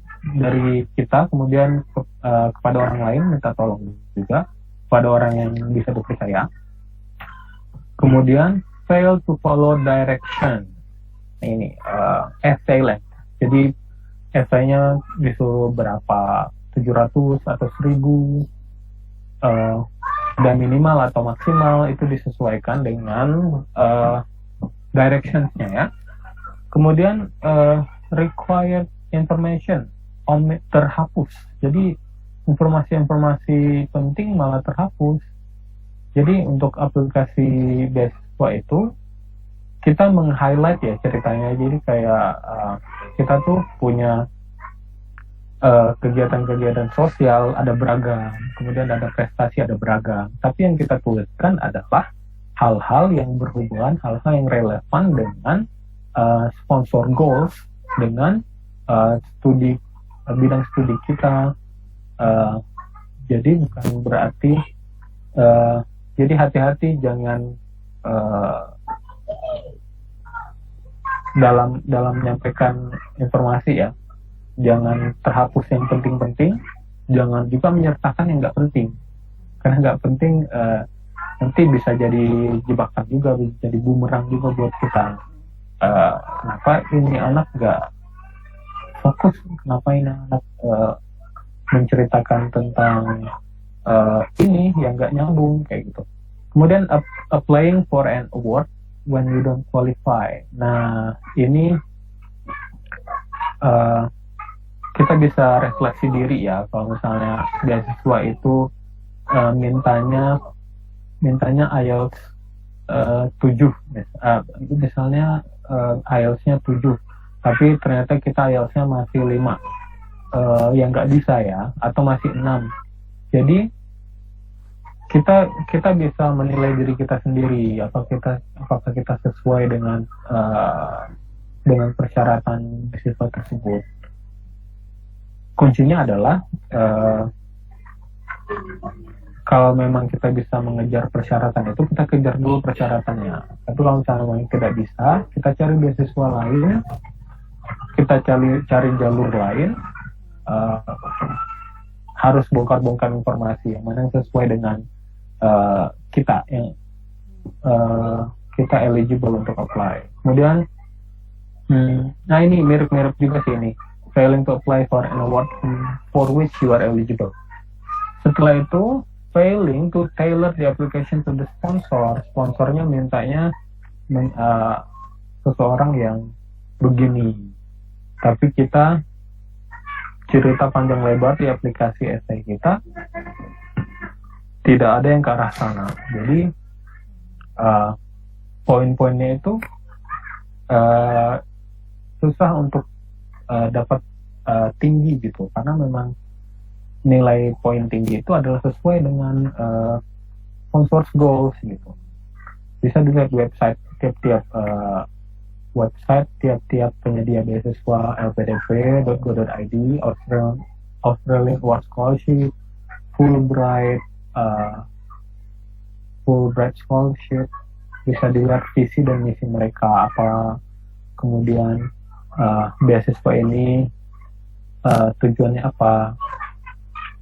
kita, kemudian kepada orang lain minta tolong juga kepada orang yang bisa dipercaya. Kemudian fail to follow direction. Ini essay length. Jadi essay-nya disuruh berapa, 700 atau 1000, dan minimal atau maksimal itu disesuaikan dengan directions-nya ya. Kemudian required information terhapus. Jadi informasi-informasi penting malah terhapus. Jadi untuk aplikasi beasiswa itu kita meng-highlight ya ceritanya. Jadi kayak kita tuh punya kegiatan-kegiatan sosial ada beragam, kemudian ada prestasi ada beragam. Tapi yang kita tuliskan adalah hal-hal yang berhubungan, hal-hal yang relevan dengan sponsor goals, dengan bidang studi kita. Jadi bukan berarti jadi hati-hati, jangan dalam menyampaikan informasi ya, jangan terhapus yang penting-penting, jangan juga menyertakan yang nggak penting, karena nggak penting nanti bisa jadi jebakan juga, bisa jadi bumerang juga buat kita. Kenapa ini anak nggak fokus, kenapa ini anak menceritakan tentang ini yang nggak nyambung kayak gitu. Kemudian applying for an award when you don't qualify. Nah ini kita bisa refleksi diri ya, kalau misalnya beasiswa itu mintanya mintanya IELTS 7, misalnya IELTS-nya 7, tapi ternyata kita IELTS-nya masih 5, yang nggak bisa ya, atau masih 6. Jadi kita bisa menilai diri kita sendiri, apakah kita sesuai dengan persyaratan beasiswa tersebut. Kuncinya adalah kalau memang kita bisa mengejar persyaratan itu, kita kejar dulu persyaratannya. Tapi kalau misalnya memang tidak bisa, kita cari beasiswa lain, kita cari jalur lain, harus bongkar-bongkar informasi yang mana yang sesuai dengan kita, yang kita eligible untuk apply. Kemudian, nah ini mirip-mirip juga sih ini, failing to apply for an award for which you are eligible. Setelah itu, failing to tailor the application to the sponsor. Sponsornya mintanya seseorang yang begini, tapi kita cerita panjang lebar di aplikasi essay kita tidak ada yang ke arah sana. Jadi poin-poinnya itu susah untuk dapat tinggi gitu, karena memang nilai poin tinggi itu adalah sesuai dengan sponsors goals gitu. Bisa dilihat website tiap-tiap penyedia beasiswa, lpdp.go.id, Australian Award Scholarship, Fulbright Scholarship. Bisa dilihat visi dan misi mereka apa, kemudian beasiswa ini tujuannya apa.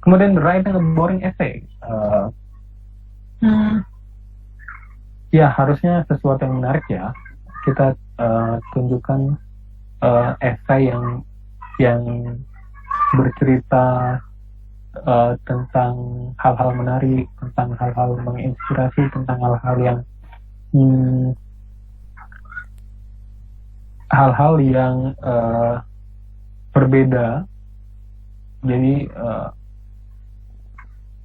Kemudian writing a boring essay, ya harusnya sesuatu yang menarik ya. Kita tunjukkan essay yang bercerita tentang hal-hal menarik, tentang hal-hal menginspirasi, tentang hal-hal yang berbeda. Jadi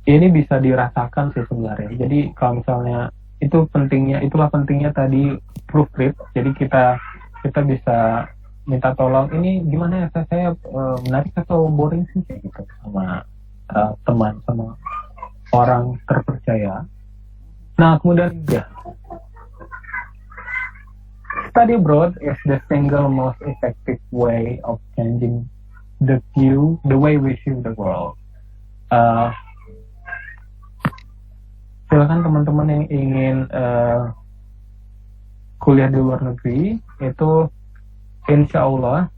ini bisa dirasakan sih sebenarnya. Jadi kalau misalnya itulah pentingnya tadi proofread. Jadi kita bisa minta tolong, ini gimana ya saya menarik atau boring sih kayak gitu, sama teman, sama orang terpercaya. Nah kemudian ya, study abroad is the single most effective way of changing the way we view the world. Silakan teman-teman yang ingin kuliah di luar negeri, itu insya Allah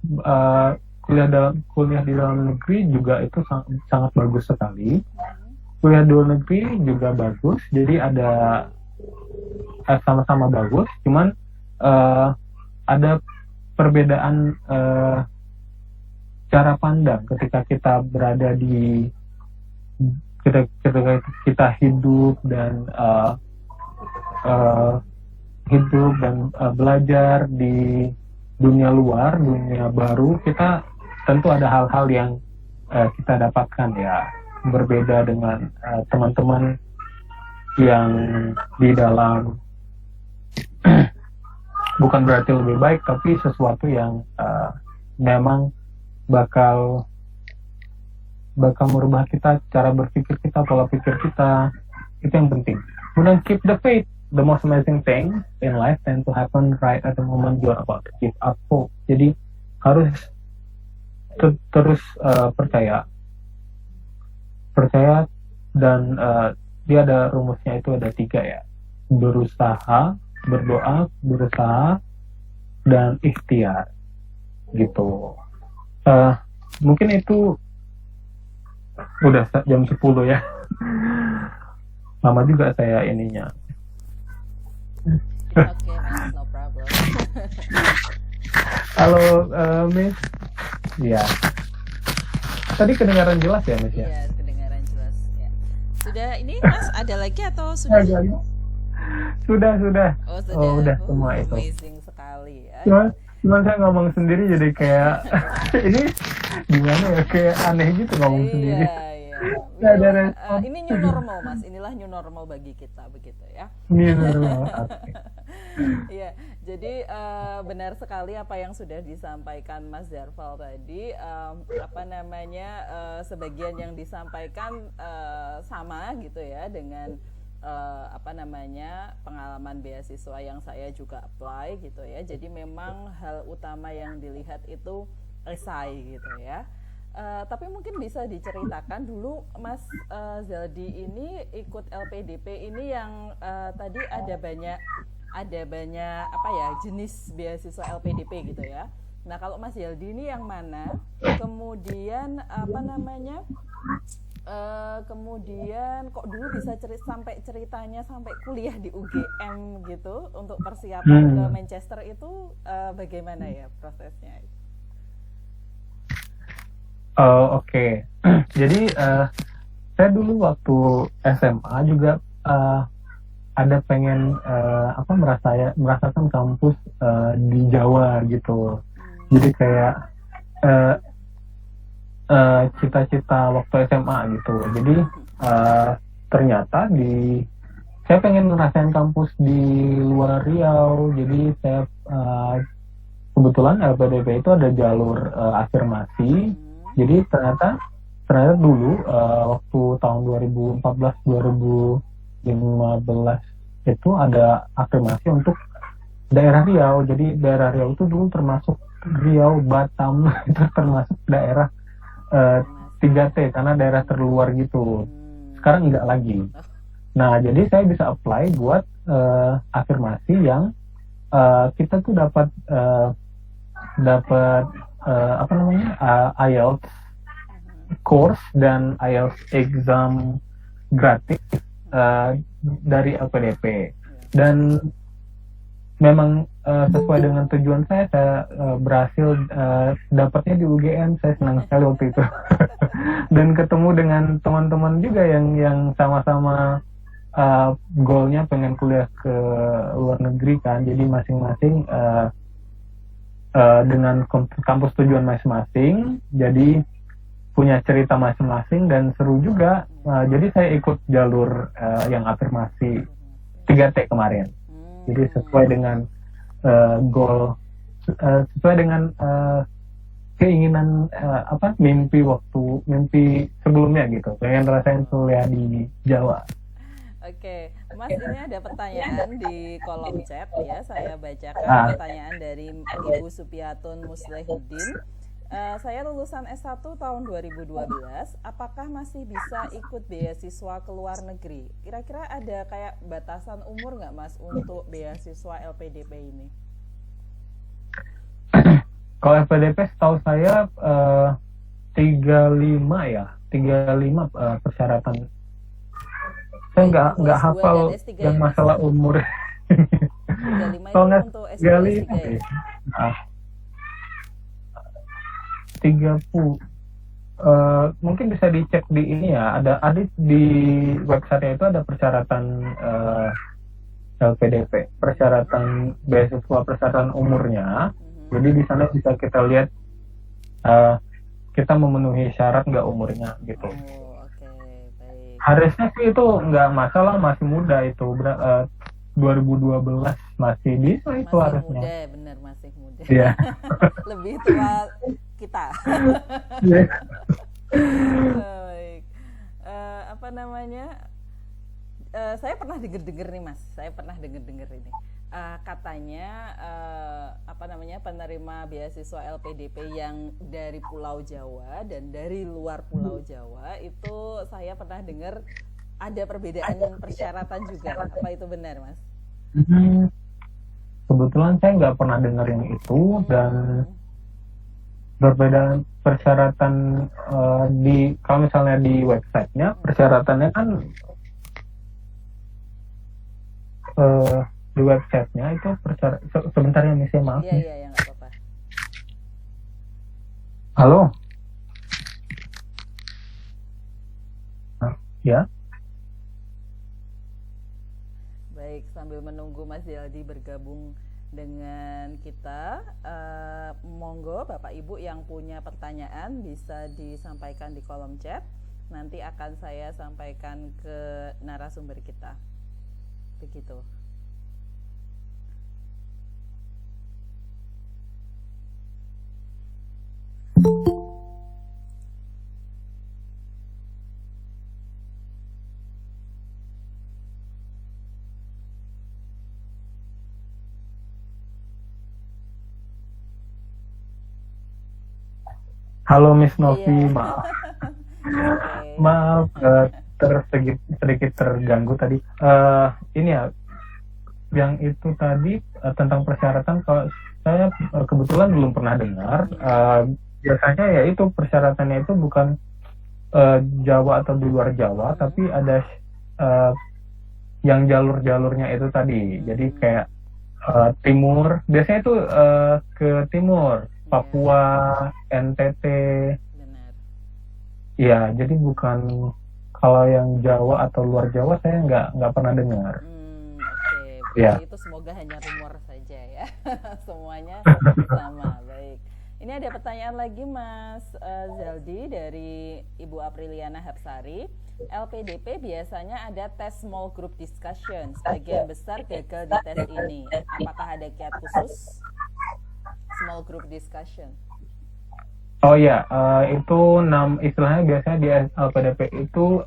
kuliah di dalam negeri juga itu sangat bagus sekali. Kuliah di luar negeri juga bagus, jadi ada sama-sama bagus, cuman ada perbedaan cara pandang ketika kita berada di ketika kita hidup dan belajar di dunia luar, dunia baru. Kita tentu ada hal-hal yang kita dapatkan ya, berbeda dengan teman-teman yang di dalam bukan berarti lebih baik, tapi sesuatu yang memang bakal merubah kita, cara berpikir kita, pola pikir kita. Itu yang penting. Kemudian keep the faith. The most amazing thing in life tend to happen right at the moment you are about to give up hope. Jadi harus terus percaya dan dia ada rumusnya, itu ada 3 ya: berusaha, berdoa, berusaha, dan ikhtiar gitu. Mungkin itu udah jam 10 ya. Lama juga saya ininya. Oke, Mas, no problem. Halo, Miss. Ya. Tadi kedengaran jelas ya, Miss ya? Iya, kedengaran jelas ya. Sudah ini Mas, ada lagi atau sudah? Sudah. Oh, sudah. Oh, udah semua itu. Amazing sekali ya. Cuman saya ngomong sendiri jadi kayak ini gimana ya, kayak aneh gitu ngomong sendiri. Iya. Nggak ada Inilah, respon. ini new normal Mas, inilah new normal bagi kita begitu ya. Ini normal. Oke. Iya, jadi benar sekali apa yang sudah disampaikan Mas Zarval tadi. Apa namanya, sebagian yang disampaikan sama gitu ya dengan apa namanya pengalaman beasiswa yang saya juga apply gitu ya. Jadi memang hal utama yang dilihat itu esai gitu ya. Tapi mungkin bisa diceritakan dulu Mas Zaldi ini ikut LPDP ini yang tadi ada banyak apa ya jenis beasiswa LPDP gitu ya. Nah kalau Mas Zaldi ini yang mana? Kemudian apa namanya? Kemudian kok dulu bisa sampai ceritanya sampai kuliah di UGM gitu untuk persiapan ke Manchester itu bagaimana ya prosesnya? Oke. Jadi saya dulu waktu SMA juga ada pengen merasakan kampus di Jawa gitu. Jadi kayak cita-cita waktu SMA gitu. Jadi ternyata saya pengen ngerasain kampus di luar Riau. Jadi saya kebetulan LPDP itu ada jalur afirmasi. Jadi ternyata dulu waktu tahun 2014-2015 itu ada afirmasi untuk daerah Riau. Jadi daerah Riau itu dulu termasuk Riau, Batam itu termasuk daerah 3T karena daerah terluar gitu. Sekarang enggak lagi. Nah jadi saya bisa apply buat afirmasi yang kita tuh dapat IELTS course dan IELTS exam gratis dari LPDP. Dan memang sesuai dengan tujuan saya berhasil dapatnya di UGM. Saya senang sekali waktu itu. Dan ketemu dengan teman-teman juga yang sama-sama goalnya pengen kuliah ke luar negeri kan. Jadi masing-masing dengan kampus tujuan masing-masing, jadi punya cerita masing-masing dan seru juga. Jadi saya ikut jalur yang afirmasi 3T kemarin. Jadi sesuai dengan goal, sesuai dengan keinginan mimpi sebelumnya gitu. Pengen rasain kuliah di Jawa. Oke, Mas ini ada pertanyaan di kolom chat ya. Saya bacakan pertanyaan dari Ibu Supiatun Muslihuddin. Saya lulusan S1 tahun 2012. Apakah masih bisa ikut beasiswa ke luar negeri? Kira-kira ada kayak batasan umur nggak Mas untuk beasiswa LPDP ini? Kalau LPDP setahu saya 35 persyaratan. Saya nggak hafal yang masalah umur. 35 itu untuk S2 S3 ya? 30. Mungkin bisa dicek di ini ya. Ada di website itu ada persyaratan LPDP, persyaratan beasiswa, persyaratan umurnya. Jadi di sana bisa kita lihat kita memenuhi syarat nggak umurnya gitu. Harusnya sih itu nggak masalah, masih muda itu 2012 masih bisa itu masih harusnya. Muda, bener masih muda. Iya. Lebih tua kita. Yeah. Baik. Apa namanya? Saya pernah dengar nih Mas. Saya pernah dengar ini. Katanya apa namanya penerima beasiswa LPDP yang dari Pulau Jawa dan dari luar Pulau Jawa itu saya pernah dengar ada perbedaan persyaratan juga. Apa itu benar Mas? Kebetulan saya nggak pernah dengar yang itu dan perbedaan persyaratan kalau misalnya di websitenya persyaratannya kan di websitenya itu sebentar ya Miss, maaf. Iya, nggak apa-apa. Halo. Ya. Baik, sambil menunggu Mas Zaldi bergabung dengan kita, monggo Bapak Ibu yang punya pertanyaan bisa disampaikan di kolom chat. nanti akan saya sampaikan ke narasumber kita. Begitu. Halo Miss Novi, Iya. maaf Oke. maaf sedikit terganggu tadi. Ini ya, yang itu tadi tentang persyaratan, kalau saya kebetulan belum pernah dengar. Biasanya ya itu persyaratannya itu bukan Jawa atau di luar Jawa, tapi ada yang jalur-jalurnya itu tadi. Jadi kayak timur, biasanya itu ke timur, Papua, NTT. Benar. Ya, jadi bukan, kalau yang Jawa atau luar Jawa saya nggak pernah dengar. Oke. Ya. Berarti itu semoga hanya rumor saja ya. Semuanya sama. Baik. Ini ada pertanyaan lagi Mas Zaldi dari Ibu Apriliana Hapsari. LPDP biasanya ada tes small group discussion. Sebagian besar gagal di tes ini. Apakah ada kiat khusus? Small group discussion. Oh ya, itu istilahnya biasanya di LPDP itu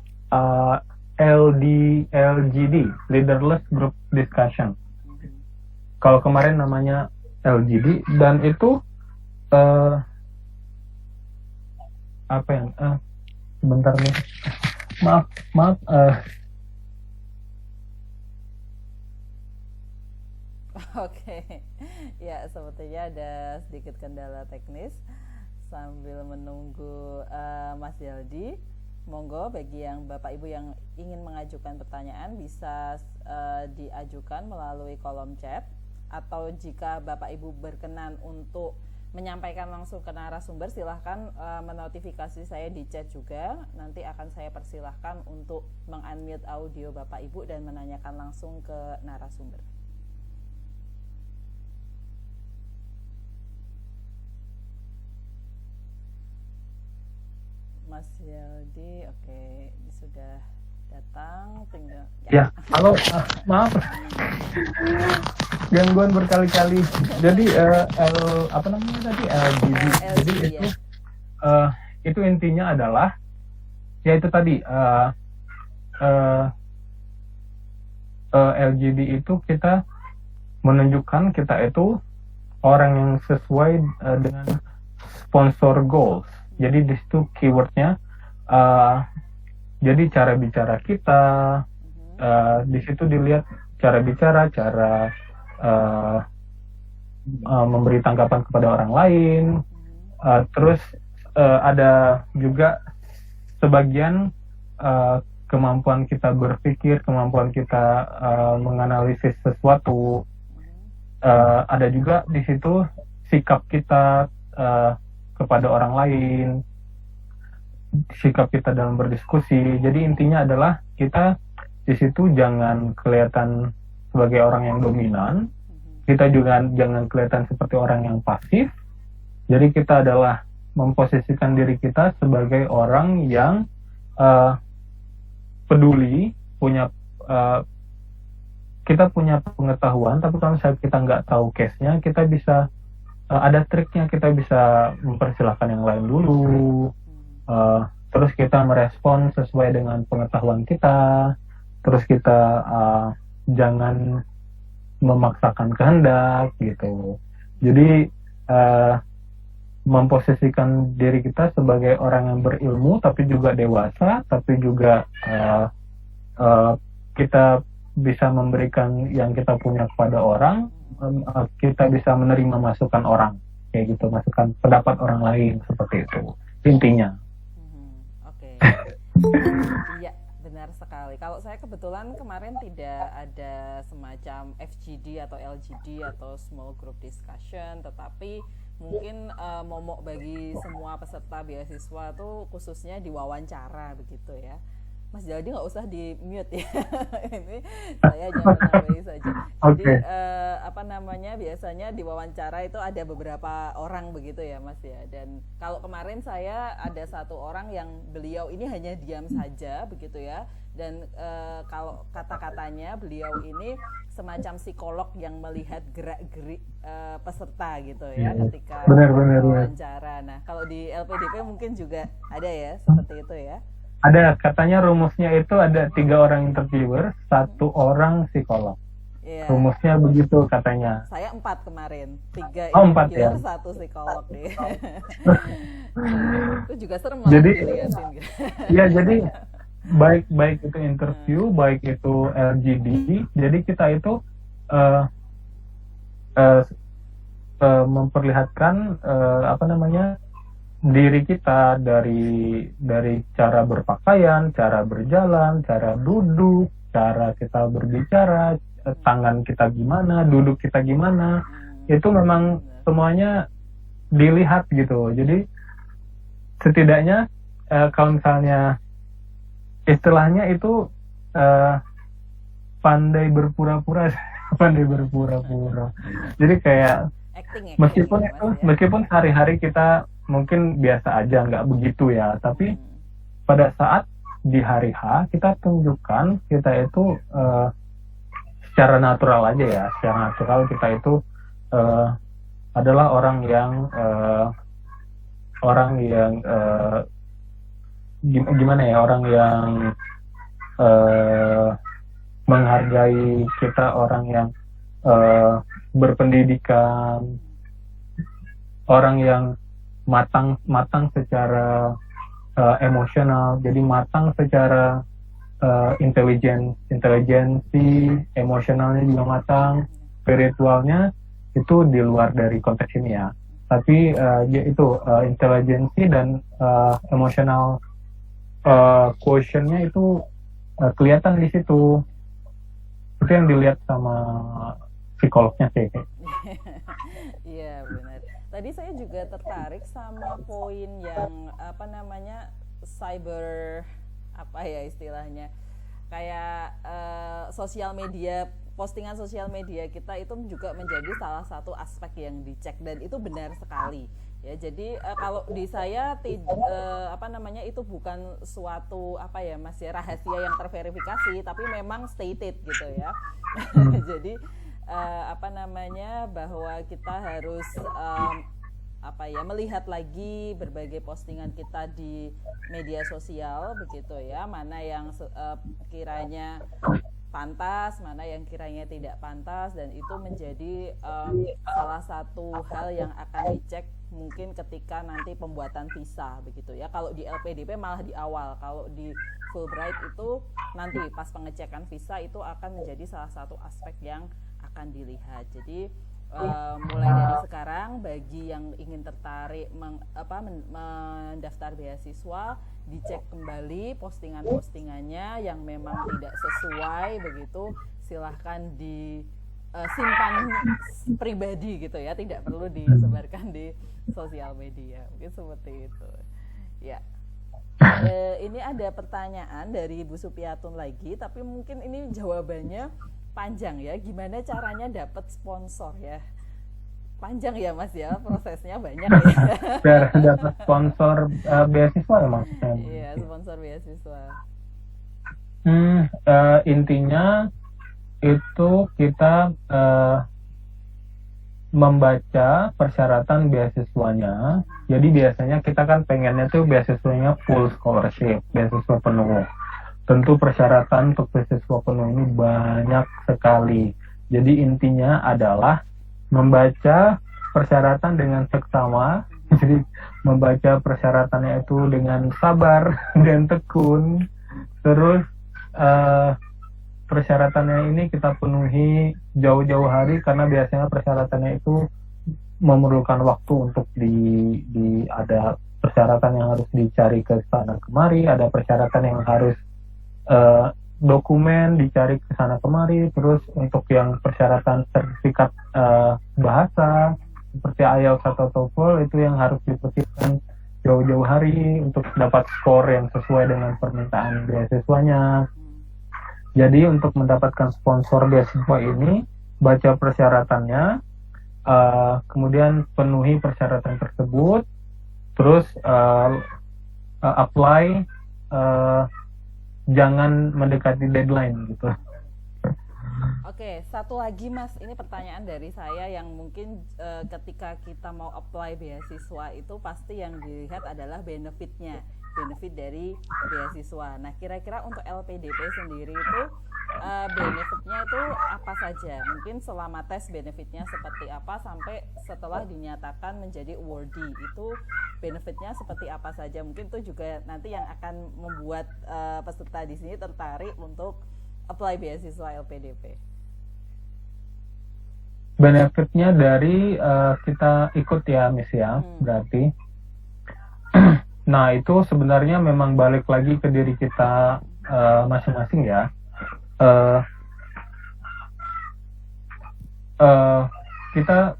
LGD, Leaderless Group Discussion. Kalau kemarin namanya LGD, dan itu apa yang sebentar nih, maaf Oke, ya sepertinya ada sedikit kendala teknis sambil menunggu Mas Jaldi. Monggo bagi yang Bapak Ibu yang ingin mengajukan pertanyaan bisa diajukan melalui kolom chat, atau jika Bapak Ibu berkenan untuk menyampaikan langsung ke narasumber, silahkan menotifikasi saya di chat juga. Nanti akan saya persilahkan untuk meng-unmute audio Bapak Ibu dan menanyakan langsung ke narasumber. Mas Yaldi, oke, ini sudah datang, tinggal. ya. Halo, maaf gangguan berkali-kali. Jadi apa namanya tadi, LGD. Jadi itu intinya adalah ya itu tadi, LGD itu kita menunjukkan kita itu orang yang sesuai dengan sponsor goals. Jadi di situ keywordnya, jadi cara bicara kita, di situ dilihat cara bicara, cara memberi tanggapan kepada orang lain, terus ada juga sebagian kemampuan kita berpikir, kemampuan kita menganalisis sesuatu, ada juga di situ sikap kita kepada orang lain, sikap kita dalam berdiskusi. Jadi intinya adalah kita di situ jangan kelihatan sebagai orang yang dominan, kita juga jangan kelihatan seperti orang yang pasif. Jadi kita adalah memposisikan diri kita sebagai orang yang peduli, kita punya pengetahuan, tapi kalau misalnya kita nggak tahu case-nya, kita bisa ada triknya, kita bisa mempersilahkan yang lain dulu, terus kita merespon sesuai dengan pengetahuan kita, terus kita jangan memaksakan kehendak gitu. Jadi memposisikan diri kita sebagai orang yang berilmu, tapi juga dewasa, tapi juga kita bisa memberikan yang kita punya kepada orang, kita bisa menerima masukan orang, kayak gitu, masukan pendapat orang lain, seperti itu intinya. Oke. Iya, benar sekali. Kalau saya kebetulan kemarin tidak ada semacam FGD atau LGD atau small group discussion, tetapi mungkin momok bagi semua peserta beasiswa tuh khususnya di wawancara begitu ya. Mas Jaldi nggak usah di mute ya. Ini saya hanya menambahi saja. Jadi Okay. apa namanya, biasanya di wawancara itu ada beberapa orang begitu ya Mas ya. Dan kalau kemarin saya ada satu orang yang beliau ini hanya diam saja begitu ya. Dan kalau kata-katanya beliau ini semacam psikolog yang melihat gerak-gerik peserta gitu ya ketika benar. wawancara. Nah kalau di LPDP mungkin juga ada ya seperti itu ya. Ada, katanya rumusnya itu ada 3 orang interviewer, 1 orang psikolog. Yeah. Rumusnya begitu katanya. Saya 4 kemarin, 3 4 ya. 1 psikolog deh. Itu juga serem Jadi, dilihatin gitu. Ya jadi baik itu interview, baik itu LGD. Jadi kita itu memperlihatkan diri kita dari cara berpakaian, cara berjalan, cara duduk, cara kita berbicara, tangan kita gimana, duduk kita gimana, itu memang semuanya dilihat gitu. Jadi setidaknya kalau misalnya istilahnya itu pandai berpura-pura. Jadi kayak Acting, meskipun sehari-hari kita mungkin biasa aja, nggak begitu ya, tapi pada saat di hari H kita tunjukkan kita itu secara natural aja ya, secara natural kita itu adalah orang yang gimana ya, orang yang menghargai kita, orang yang berpendidikan, orang yang matang secara emosional, jadi matang secara intelijensi, emosionalnya juga matang, spiritualnya itu di luar dari konteks ini ya. Tapi itu intelijensi dan emosional quotient-nya itu kelihatan di situ. Itu yang dilihat sama psikolognya sih. Iya benar. Tadi saya juga tertarik sama poin yang cyber istilahnya, kayak sosial media, postingan sosial media kita itu juga menjadi salah satu aspek yang dicek, dan itu benar sekali ya. Jadi kalau di saya itu bukan suatu Mas ya, rahasia yang terverifikasi, tapi memang stated gitu ya. Jadi bahwa kita harus melihat lagi berbagai postingan kita di media sosial begitu ya, mana yang kiranya pantas, mana yang kiranya tidak pantas, dan itu menjadi salah satu hal yang akan dicek mungkin ketika nanti pembuatan visa begitu ya. Kalau di LPDP malah di awal, kalau di Fulbright itu nanti pas pengecekan visa itu akan menjadi salah satu aspek yang akan dilihat. Jadi mulai dari sekarang bagi yang ingin tertarik mendaftar beasiswa, dicek kembali postingan-postingannya yang memang tidak sesuai begitu, silahkan disimpan pribadi gitu ya, tidak perlu disebarkan di sosial media, mungkin seperti itu ya. Ini ada pertanyaan dari Ibu Supiatun lagi, tapi mungkin ini jawabannya panjang ya. Gimana caranya dapat sponsor ya? Panjang ya Mas ya, prosesnya banyak ya. Dapat sponsor beasiswa ya maksudnya? Iya, sponsor beasiswa. Intinya itu kita membaca persyaratan beasiswanya. Jadi biasanya kita kan pengennya tuh beasiswanya full scholarship, beasiswa penuh. Tentu persyaratan untuk beasiswa penuh ini banyak sekali. Jadi intinya adalah membaca persyaratan dengan seksama. Jadi membaca persyaratannya itu dengan sabar dan tekun. Terus persyaratannya ini kita penuhi jauh-jauh hari, karena biasanya persyaratannya itu memerlukan waktu untuk ada persyaratan yang harus dicari ke sana kemari, ada persyaratan yang harus dokumen dicari ke sana kemari, terus untuk yang persyaratan sertifikat bahasa seperti IELTS atau TOEFL itu yang harus dipersiapkan jauh-jauh hari untuk dapat skor yang sesuai dengan permintaan beasiswanya. Jadi untuk mendapatkan sponsor beasiswa ini, baca persyaratannya, kemudian penuhi persyaratan tersebut, terus apply, jangan mendekati deadline gitu. Oke, satu lagi Mas, ini pertanyaan dari saya yang mungkin ketika kita mau apply beasiswa itu pasti yang dilihat adalah benefit dari beasiswa. Nah, kira-kira untuk LPDP sendiri itu benefitnya itu apa saja? Mungkin selama tes benefitnya seperti apa sampai setelah dinyatakan menjadi awardee itu benefitnya seperti apa saja? Mungkin itu juga nanti yang akan membuat peserta di sini tertarik untuk apply beasiswa LPDP. Benefitnya dari kita ikut ya Miss ya, berarti. Nah itu sebenarnya memang balik lagi ke diri kita masing-masing ya. Kita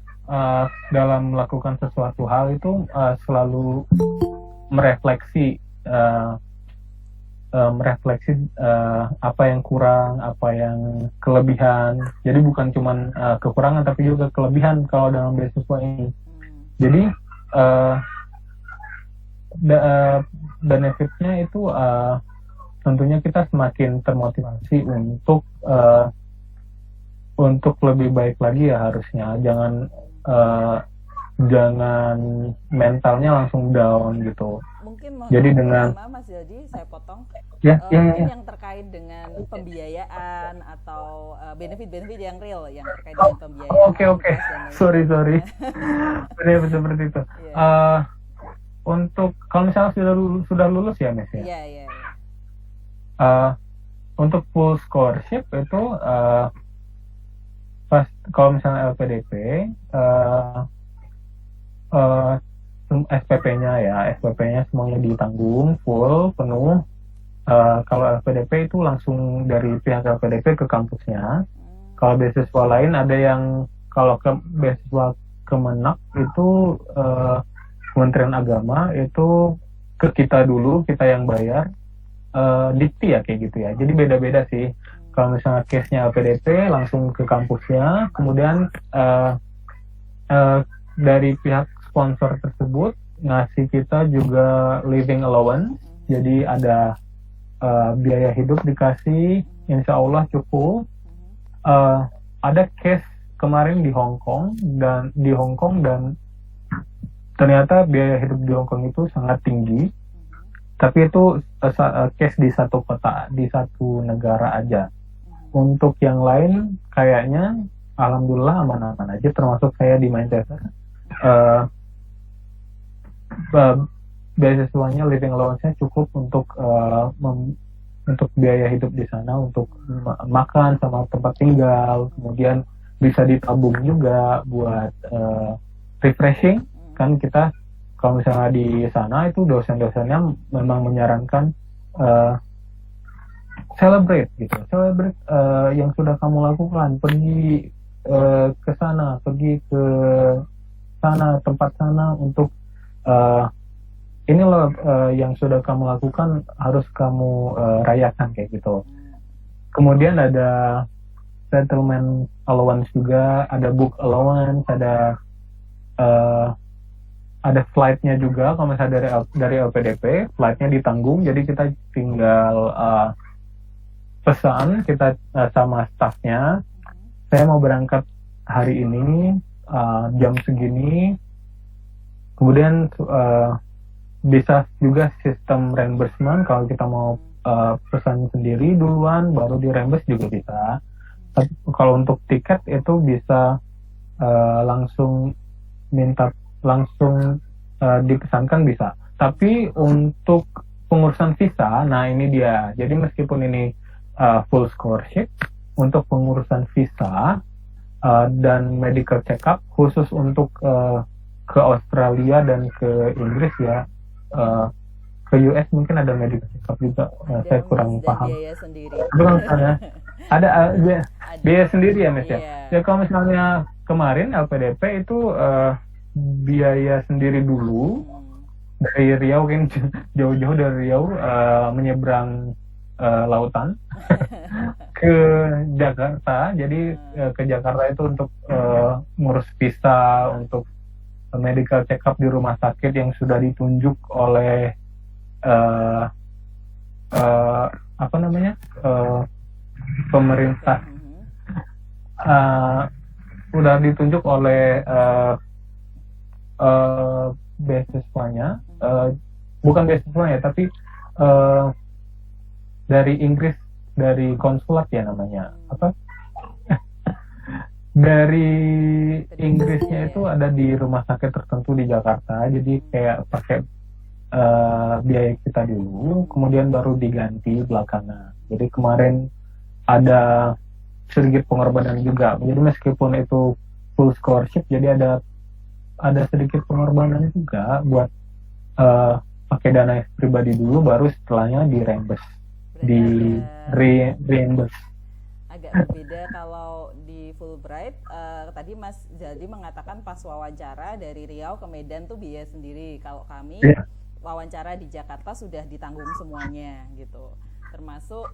dalam melakukan sesuatu hal itu selalu merefleksi apa yang kurang, apa yang kelebihan. Jadi bukan cuma kekurangan tapi juga kelebihan kalau dalam beasiswa ini. Jadi benefitnya itu tentunya kita semakin termotivasi untuk lebih baik lagi ya harusnya. Jangan mentalnya langsung down gitu. Mungkin jadi dengan Mas Jadi saya potong mungkin yang terkait dengan pembiayaan atau benefit-benefit yang real yang terkait dengan pembiayaan. Oke. Sorry. Benefit seperti itu. Untuk kalau misalnya sudah lulus ya Mes ya. Iya. Untuk full scholarship itu pas kalau misalnya LPDP SPP-nya semuanya ditanggung full penuh. Kalau LPDP itu langsung dari pihak LPDP ke kampusnya. Kalau beasiswa lain ada yang kalau ke beasiswa Kemenak itu Kementerian Agama itu ke kita dulu, kita yang bayar, dikti ya kayak gitu ya. Jadi beda-beda sih. Kalau misalnya case-nya LPDP langsung ke kampusnya, kemudian dari pihak sponsor tersebut ngasih kita juga living allowance, jadi ada biaya hidup dikasih, insya Allah cukup. Ada case kemarin di Hong Kong dan ternyata biaya hidup di Hong Kong itu sangat tinggi, tapi itu case di satu kota, di satu negara aja. Untuk yang lain kayaknya alhamdulillah aman-aman aja, termasuk saya di Manchester. Beasiswanya living allowance-nya cukup untuk biaya hidup di sana, untuk makan sama tempat tinggal, kemudian bisa ditabung juga buat refreshing. Kan kita kalau misalnya di sana itu dosen-dosennya memang menyarankan celebrate yang sudah kamu lakukan, pergi ke sana, tempat sana untuk ini loh yang sudah kamu lakukan harus kamu rayakan kayak gitu. Kemudian ada settlement allowance juga, ada book allowance, ada flight-nya juga. Kalau misalnya dari LPDP flight-nya ditanggung, jadi kita tinggal pesan kita sama staffnya, saya mau berangkat hari ini jam segini. Kemudian bisa juga sistem reimbursement, kalau kita mau pesan sendiri duluan baru di reimburse juga bisa. Tapi kalau untuk tiket itu bisa langsung dipesankan bisa. Tapi untuk pengurusan visa, nah ini dia. Jadi meskipun ini full scholarship, untuk pengurusan visa dan medical check up khusus untuk ke Australia dan ke Inggris ya, ke US mungkin ada medical check up juga, saya kurang paham. Biaya sendiri. Ada biaya sendiri ya Mas ya. Ya kalau misalnya kemarin LPDP itu biaya sendiri dulu dari Riau, kan jauh-jauh dari Riau menyeberang lautan ke Jakarta. Jadi ke Jakarta itu untuk ngurus visa, untuk medical check up di rumah sakit yang sudah ditunjuk oleh apa namanya pemerintah, sudah ditunjuk oleh beasiswanya, bukan beasiswanya tapi dari Inggris, dari konsulat ya namanya apa, dari Inggrisnya itu ada di rumah sakit tertentu di Jakarta. Jadi kayak pakai biaya kita dulu, kemudian baru diganti belakangan. Jadi kemarin ada sedikit pengorbanan juga. Jadi meskipun itu full scholarship, jadi ada sedikit pengorbanan juga buat pakai dana pribadi dulu, baru setelahnya di reimburse. Agak berbeda kalau di Fulbright. Tadi Mas Jaldi mengatakan pas wawancara dari Riau ke Medan tuh biaya sendiri. Kalau kami wawancara di Jakarta sudah ditanggung semuanya gitu, termasuk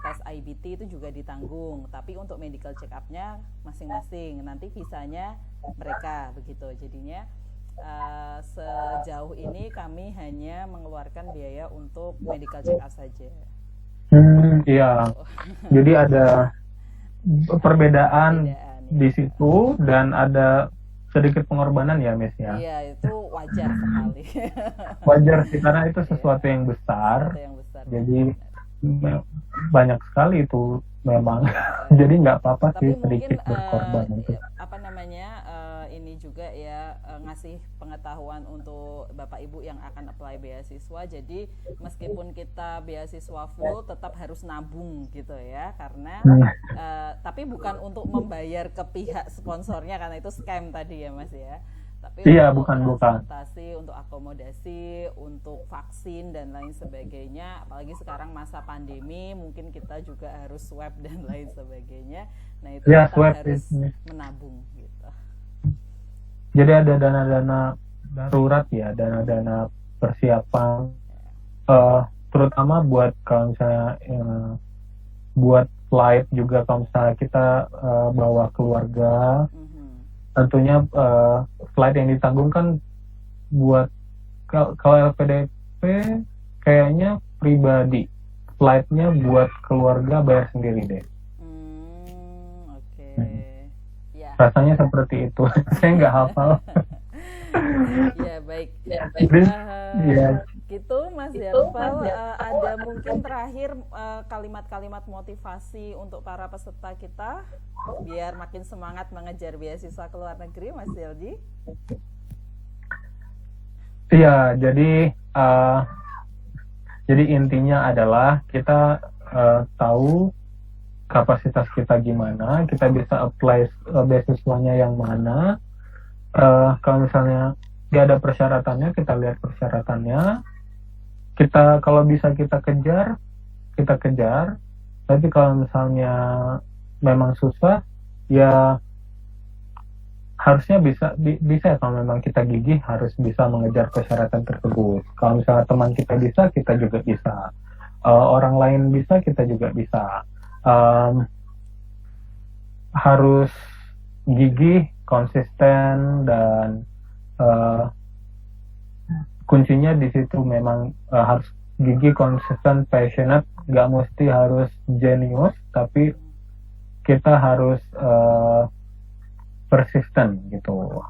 tes IBT itu juga ditanggung, tapi untuk medical check up-nya masing-masing, nanti visanya mereka begitu. Jadinya sejauh ini kami hanya mengeluarkan biaya untuk medical check up saja. Iya. Jadi ada perbedaan di situ dan ada sedikit pengorbanan ya, Miss ya. Iya, itu wajar sekali. Wajar sih, karena itu sesuatu yang besar. Jadi banyak sekali itu memang. Jadi nggak apa-apa sih sedikit berkorban itu. Apa namanya, ini juga ya ngasih pengetahuan untuk Bapak Ibu yang akan apply beasiswa. Jadi meskipun kita beasiswa full tetap harus nabung gitu ya, karena tapi bukan untuk membayar ke pihak sponsornya karena itu scam tadi ya Mas ya. Tapi untuk transportasi, untuk akomodasi, untuk vaksin dan lain sebagainya, apalagi sekarang masa pandemi, mungkin kita juga harus swab dan lain sebagainya. Nah itu ya, kita harus menabung gitu. Jadi ada dana-dana darurat ya, dana-dana persiapan, terutama buat kalau misalnya buat flight juga, kalau misalnya kita bawa keluarga. Tentunya flight yang ditanggung kan buat kalau LPDP kayaknya pribadi, flightnya buat keluarga bayar sendiri deh. Ya. Rasanya seperti itu. Saya nggak hafal. Ya baik. Ya. Gitu Mas Yarfal, ada mungkin terakhir kalimat-kalimat motivasi untuk para peserta kita biar makin semangat mengejar beasiswa ke luar negeri, Mas Jaldi? Iya, jadi intinya adalah kita tahu kapasitas kita gimana, kita bisa apply beasiswanya yang mana. Kalau misalnya dia ada persyaratannya, kita lihat persyaratannya. Kita kalau bisa kita kejar. Tapi kalau misalnya memang susah, ya harusnya bisa kalau memang kita gigih harus bisa mengejar persyaratan tersebut. Kalau misalnya teman kita bisa, kita juga bisa. Orang lain bisa, kita juga bisa. Harus gigih, konsisten, dan kuncinya di situ memang harus gigih, konsisten, passionate. Gak mesti harus jenius, tapi kita harus persisten gitu.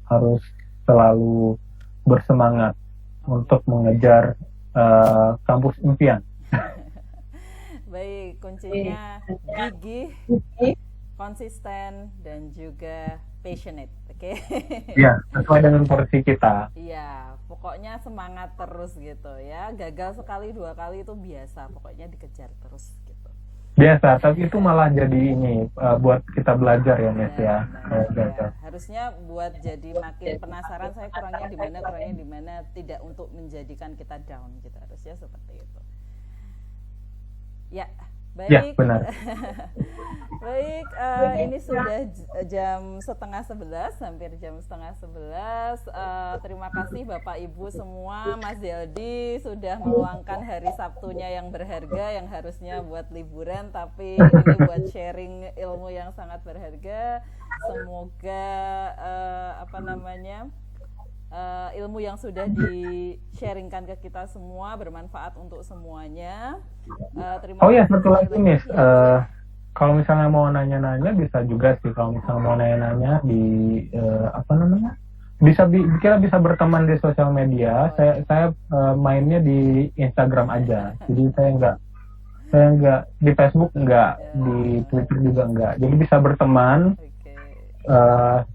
Harus selalu bersemangat untuk mengejar kampus impian. Baik, kuncinya gigih, konsisten, dan juga passionate. Oke. Iya, sesuai dengan porsi kita. Iya, pokoknya semangat terus gitu ya. Gagal sekali, 2 kali itu biasa, pokoknya dikejar terus gitu. Biasa, tapi itu malah jadi ini buat kita belajar ya, Mas ya. Harusnya buat jadi makin penasaran, saya kurangnya di mana, tidak untuk menjadikan kita down gitu. Harusnya seperti itu. Ya, baik. Ya, benar. Baik, ini sudah jam setengah 11, hampir jam setengah 11. Terima kasih Bapak Ibu semua, Mas Zeldi sudah meluangkan hari Sabtunya yang berharga, yang harusnya buat liburan, tapi ini buat sharing ilmu yang sangat berharga. Semoga ilmu yang sudah di-sharingkan ke kita semua bermanfaat untuk semuanya. Terima Oh ya, kasih satu lagi sekali Miss, lagi. kalau misalnya mau nanya-nanya bisa juga sih, kalau misalnya mau nanya-nanya di kita bisa berteman di sosial media. Saya mainnya di Instagram aja, jadi saya nggak di Facebook, nggak di Twitter juga nggak, jadi bisa berteman.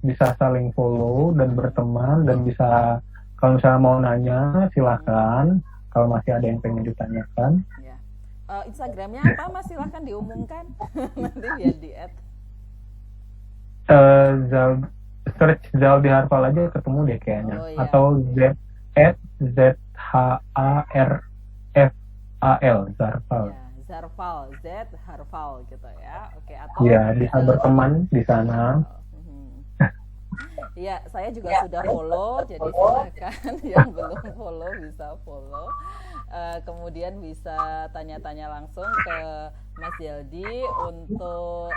Bisa saling follow dan berteman, dan bisa kalau misalnya mau nanya silakan, kalau masih ada yang pengen ditanyakan. Ya. Instagramnya apa Mas, silahkan diumumkan. Nanti biar di-add. Search Zaldi Harfal aja ketemu deh kayaknya. Oh, iya. Atau ZHARFAL Zarfal. Ya, Zarfal, Z Harfal gitu ya. Oke, atau Iya, bisa berteman di sana. Ya, saya juga sudah follow, jadi silakan yang belum follow bisa follow. Kemudian bisa tanya-tanya langsung ke Mas Zeldi untuk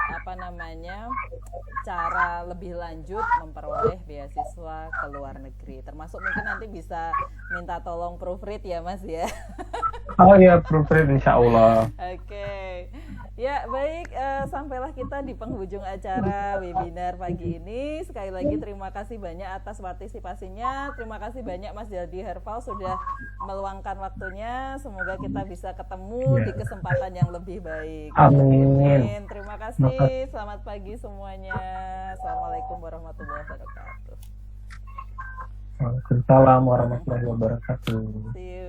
cara lebih lanjut memperoleh beasiswa ke luar negeri. Termasuk mungkin nanti bisa minta tolong proofread ya Mas ya. Oh iya, proofread insya Allah. Oke. Ya, baik, sampailah kita di penghujung acara webinar pagi ini. Sekali lagi terima kasih banyak atas partisipasinya. Terima kasih banyak Mas Zeldi Harfal sudah meluangkan waktunya. Semoga kita bisa ketemu di kesempatan yang lebih baik. Amin. Terima kasih. Selamat pagi semuanya. Assalamualaikum warahmatullahi wabarakatuh. Waalaikumsalam warahmatullahi wabarakatuh. See you.